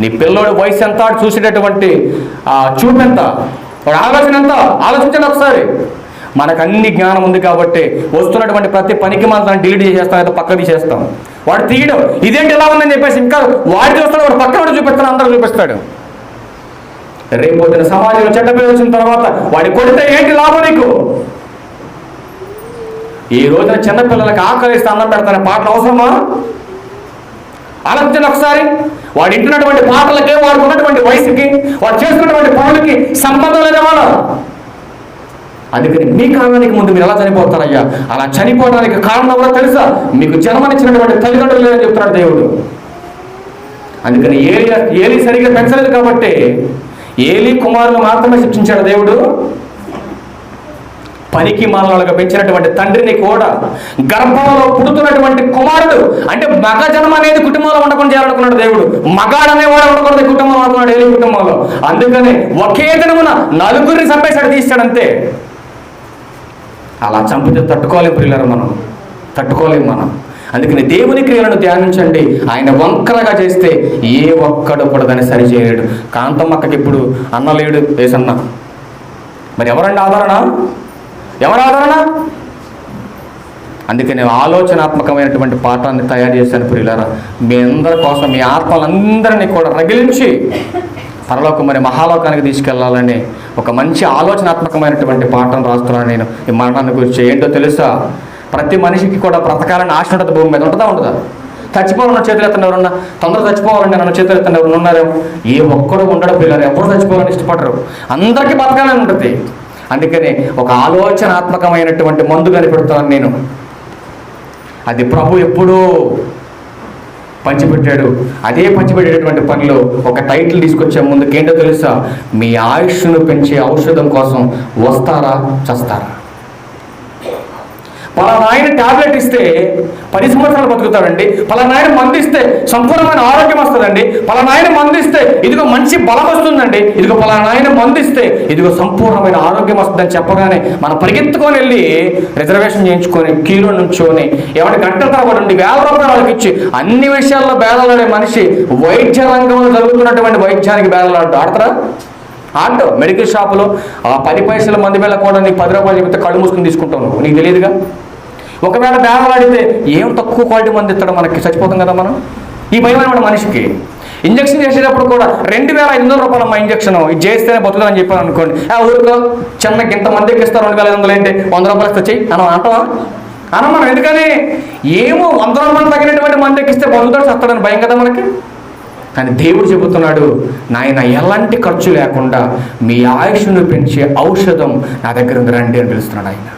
నీ పిల్లోడి వయసు ఎంత, చూసేటటువంటి చూపు ఎంత, వాడు ఆలోచన ఎంత, ఆలోచించండి ఒకసారి. మనకు అన్ని జ్ఞానం ఉంది కాబట్టి వస్తున్నటువంటి ప్రతి పనికి మనం డిలీట్ చేసేస్తాం, అయితే పక్క తీసేస్తాం. వాడు తీయడం ఇదేంటి ఎలా ఉందని చెప్పేసి ఇంకా వాడు చూస్తాడు, వాడు పక్కన వాడు చూపిస్తాడు, అందరూ చూపిస్తాడు. రేపు పొద్దున సమాజంలో చెడ్డ పేరు వచ్చిన తర్వాత వాడి కొడితే ఏంటి లాభం నీకు? ఈ రోజున చిన్నపిల్లలకి ఆకలిస్తే అన్నం పెడతానే పాటలు అవసరమా? ఆలోచించండి ఒకసారి. వాడు ఇంటున్నటువంటి పాటలకి, వాడు ఉన్నటువంటి వయసుకి, వాడు చేస్తున్నటువంటి పనులకి సంబంధం లేని వాళ్ళు. అందుకని మీ కారణానికి ముందు మీరు ఎలా చనిపోతారయ్యా? అలా చనిపోవడానికి కారణం కూడా తెలుసా? మీకు జన్మనిచ్చినటువంటి తల్లిదండ్రులు లేదని చెప్తున్నాడు దేవుడు. అందుకని ఏలి సరిగ్గా పెంచలేదు కాబట్టి ఏలి కుమారులు మాత్రమే శిక్షించాడు దేవుడు. పనికి మాలలుగా పెంచినటువంటి తండ్రిని కూడా గర్భంలో పుడుతున్నటువంటి కుమారుడు అంటే మగ జన్మ అనేది కుటుంబంలో ఉండకుండా చేయాలనుకున్నాడు దేవుడు. మగాడనేవాడు ఉండకూడదు కుటుంబంలో అనుకున్నాడు ఏలి కుటుంబంలో. అందుకని ఒకే దినమున 4 చంపేశాడు, తీసాడంతే. అలా చంపితే తట్టుకోలేము ప్రియులారా, మనం తట్టుకోలేము మనం. అందుకని దేవుని క్రియలను ధ్యానించండి. ఆయన వంకరగా చేస్తే ఏ ఒక్కడు కూడా దాన్ని సరిచేయలేడు. కాంతమ్మక్కకి ఇప్పుడు అన్న లేడు, వేసన్న. మరి ఎవరండి ఆదరణ? ఎవరు ఆదరణ? అందుకని ఆలోచనాత్మకమైనటువంటి పాఠాన్ని తయారు చేశాను ప్రియులారా. మీ అందరి కోసం, మీ ఆత్మలందరినీ కూడా రగిలించి పరలోకం మరి మహాలోకానికి తీసుకెళ్లాలని ఒక మంచి ఆలోచనాత్మకమైనటువంటి పాఠం రాస్తున్నాను నేను. ఈ మరణాన్ని గురించి ఏంటో తెలుసా? ప్రతి మనిషికి కూడా బ్రతకాలని ఆశ ఉంటుంది భూమి మీద. ఉంటుందా ఉండదా? చచ్చిపోవాలన్న చేతులు ఎత్తండి ఎవరన్నా. తొందర చచ్చిపోవాలండి నన్ను చేతులు ఎత్తండి ఎవరు ఉన్నారేమో. ఏ ఒక్కడు ఉండడు పిల్లలు, ఎవరు చచ్చిపోవాలని ఇష్టపడరు. అందరికీ బతకాలని ఉంటుంది. అందుకని ఒక ఆలోచనాత్మకమైనటువంటి మందు కనిపెడుతున్నాను నేను. అది ప్రభు ఎప్పుడూ పంచిపెట్టాడు. అదే పంచిపెట్టేటటువంటి పనిలో ఒక టైటిల్ తీసుకొచ్చే ముందుకు ఏంటో తెలుసా? మీ ఆయుష్ను పెంచే ఔషధం కోసం వస్తారా, చస్తారా? పలానా ఆయన టాబ్లెట్ ఇస్తే 10 సంవత్సరాలు బతుకుతాడండి, పలానా ఆయన మందు ఇస్తే సంపూర్ణమైన ఆరోగ్యం వస్తుందండి, పలానా ఆయన మందు ఇస్తే ఇదిగో మంచి బలం వస్తుందండి, ఇదిగో పలానా ఆయన మందు ఇస్తే ఇదిగో సంపూర్ణమైన ఆరోగ్యం వస్తుందని చెప్పగానే మనం పరిగెత్తుకొని వెళ్ళి రిజర్వేషన్ చేయించుకొని క్యూలో నుంచోని ఎవరి గంటల తరబడి ఉండి ₹1000 వాళ్ళకి ఇచ్చి అన్ని విషయాల్లో బేదలాడే మనిషి వైద్య రంగంలో జరుగుతున్నటువంటి వైద్యానికి ఆడతారా? ఆటో మెడికల్ షాపులో 10 పైసల మంది వేళ కూడా నీకు ₹10 చెబితే కళ్ళు మూసుకుని తీసుకుంటావు నువ్వు, నీకు తెలియదుగా. ఒకవేళ బేరలాడితే ఏం తక్కువ క్వాలిటీ మంది ఇస్తాడో మనకి చచ్చిపోతాం కదా మనం. ఈ భయం అనమాట మనిషికి. ఇంజక్షన్ చేసేటప్పుడు కూడా ₹2500 మా ఇంజక్షన్ ఇది చేస్తేనే బతుకుదని చెప్పాను అనుకోండి, ఊరికో చిన్న ఇంత మందికి ఇస్తారు 2500 ఏంటి ₹100 ఇస్తే చెయ్యి అని అంటావా? అనం మనం. ఎందుకని ఏమో 100 మంది తగినటువంటి మందికి ఇస్తే బతుకుతాడు చస్తాడని భయం కదా మనకి. కానీ దేవుడు చెబుతున్నాడు, నాయన ఎలాంటి ఖర్చు లేకుండా మీ ఆయుష్ను పెంచే ఔషధం నా దగ్గర ఉంది రండి అని పిలుస్తున్నాడు ఆయన.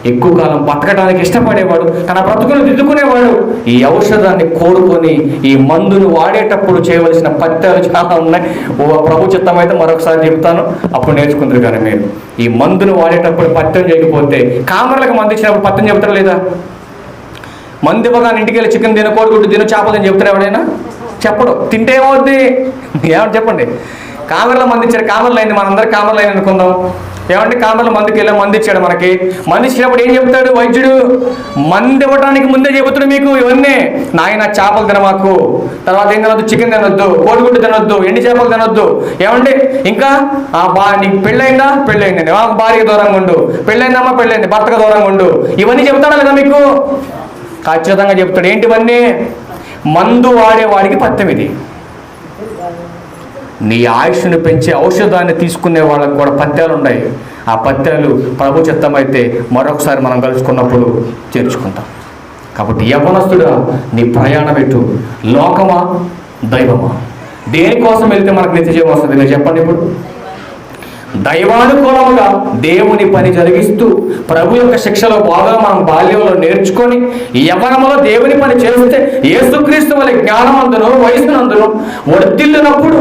ఎక్కువ కాలం బతకడానికి ఇష్టపడేవాడు, తన బ్రతుకును దిద్దుకునేవాడు ఈ ఔషధాన్ని కోరుకొని ఈ మందును వాడేటప్పుడు చేయవలసిన పత్యాలు చాలా ఉన్నాయి. ప్రభు చిత్తం అయితే మరొకసారి చెబుతాను, అప్పుడు నేర్చుకుంటారు. కానీ మీరు ఈ మందును వాడేటప్పుడు పత్యం చేయకపోతే, కామర్లకు మందు ఇచ్చినప్పుడు పత్యం చెబుతారా లేదా? మందు ఇవ్వగానే ఇంటికి వెళ్ళి చికెన్ తిన, కోడిగుడ్డు తిన, చేపలని చెప్తారా ఎవడైనా? చెప్పడు. తింటే ఏమవుద్ది? ఏమంటే చెప్పండి. కామర్లో మంది ఇచ్చారు, కామర్లు అయింది, మనందరికి కామర్లు అయింది అనుకుందాం. ఏమంటే కామర్లో మందుకి వెళ్ళి మంది ఇచ్చాడు మనకి. మంది ఇచ్చినప్పుడు ఏం చెప్తాడు వైద్యుడు? మంది ఇవ్వడానికి ముందే చెబుతాడు మీకు ఇవన్నీ, నాయన చేపలు తినమాకు, తర్వాత ఏం తినొద్దు, చికెన్ తినొద్దు, కోడిగుడ్డు తినొద్దు, ఎండి చేపలు తినొద్దు, ఏమండి ఇంకా నీకు పెళ్ళయిందా? పెళ్ళయిందండి, భార్యకు దూరంగా ఉండు, పెళ్ళైందమ్మా, పెళ్ళైంది, భర్తకు దూరంగా ఉండు, ఇవన్నీ చెబుతాడా లేదా మీకు? ఖచ్చితంగా చెప్తాడు. ఏంటివన్నీ? మందు వాడేవాడికి పత్యం ఇది. నీ ఆయుష్ను పెంచే ఔషధాన్ని తీసుకునే వాళ్ళకి కూడా పత్యాలు ఉన్నాయి. ఆ పత్యాలు ప్రభు చిత్తమైతే మరొకసారి మనం కలుసుకున్నప్పుడు చేర్చుకుంటాం. కాబట్టి యవ్వనస్తుడా, నీ ప్రయాణం ఎటు? లోకమా, దైవమా? దేనికోసం వెళ్తే మనకు నిత్య జీవం వస్తుంది? మీరు చెప్పండి. ఇప్పుడు దైవానుకూలముగా దేవుని పని జరిగిస్తూ ప్రభు యొక్క శిక్షలో బాగా మనం బాల్యంలో నేర్చుకొని యవ్వనములో దేవుని పని చేస్తే యేసుక్రీస్తు వలె జ్ఞానమందును వయసునందును వర్ధిల్లినప్పుడు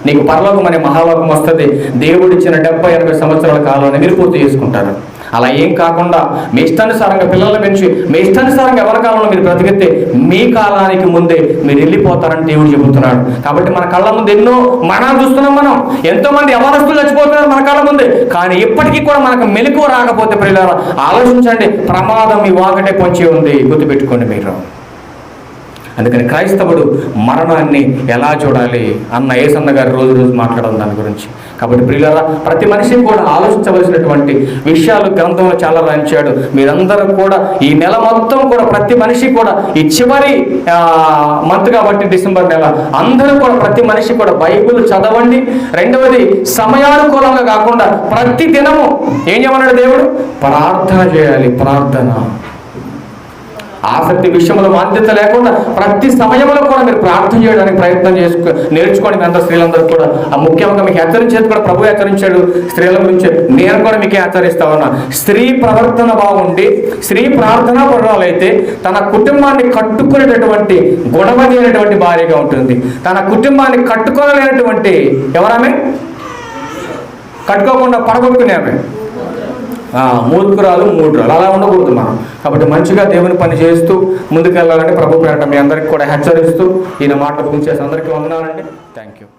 నీకు పరలోకం అనే మహాలోకం వస్తుంది. దేవుడిచ్చిన 70-80 సంవత్సరాల కాలాన్ని మీరు పూర్తి చేసుకుంటారు. అలా ఏం కాకుండా మీ ఇష్టానుసారంగా పిల్లలు పెంచి మీ ఇష్టానుసారంగా ఎవరి కాలంలో మీరు బ్రతికితే మీ కాలానికి ముందే మీరు వెళ్ళిపోతారని దేవుడు చెబుతున్నాడు. కాబట్టి మన కళ్ళ ముందు ఎన్నో మరణాలు చూస్తున్నాం. మనం ఎంతో మంది యవ్వనస్తులు చచ్చిపోతున్నారు మన కళ్ళ ముందే. కానీ ఇప్పటికీ కూడా మనకు మెలకువ రాకపోతే ప్రియులారా ఆలోచించండి, ప్రమాదం మీ వాకటే పొంచి ఉంది, గుర్తుపెట్టుకోండి మీరు. అందుకని క్రైస్తవుడు మరణాన్ని ఎలా చూడాలి అన్న యేసన్న గారు రోజు మాట్లాడడం దాని గురించి. కాబట్టి ప్రియులారా ప్రతి మనిషి కూడా ఆలోచించవలసినటువంటి విషయాలు గ్రంథంలో చాలా రాయించాడు. మీరందరూ కూడా ఈ నెల మొత్తం కూడా ప్రతి మనిషి కూడా ఈ చివరి మంత్ కాబట్టి డిసెంబర్ నెల అందరూ కూడా ప్రతి మనిషి కూడా బైబిల్ చదవండి. రెండవది సమయానుకూలంగా కాకుండా ప్రతి దినము ఏం చేయమన్నాడు దేవుడు? ప్రార్థన చేయాలి. ప్రార్థన ఆసక్తి విషయంలో బాధ్యత లేకుండా ప్రతి సమయంలో కూడా మీరు ప్రార్థన చేయడానికి ప్రయత్నం నేర్చుకోండి. మీ అందరూ స్త్రీలందరూ కూడా ముఖ్యంగా మీకు హెచ్చరించేది కూడా ప్రభు హెచ్చరించాడు. స్త్రీల గురించి నేను కూడా మీకే హెచ్చరిస్తా ఉన్నా. స్త్రీ ప్రవర్తన బాగుండి స్త్రీ ప్రార్థనా పరురాలైతే తన కుటుంబాన్ని కట్టుకునేటటువంటి గుణవతి అయినటువంటి భార్యగా ఉంటుంది. తన కుటుంబాన్ని కట్టుకోలేనటువంటి ఎవరామె? కట్టుకోకుండా పడగొట్టుకునే ఆమె మూర్ఖురాలు, మూఢురాలు. అలా ఉండకూడదు మనం. కాబట్టి మంచిగా దేవుని పని చేస్తూ ముందుకెళ్ళాలని ప్రభు పేరట మీ అందరికీ కూడా హెచ్చరిస్తూ ఈయన మాట గురించి అందరికీ వందనాలండి. Thank you.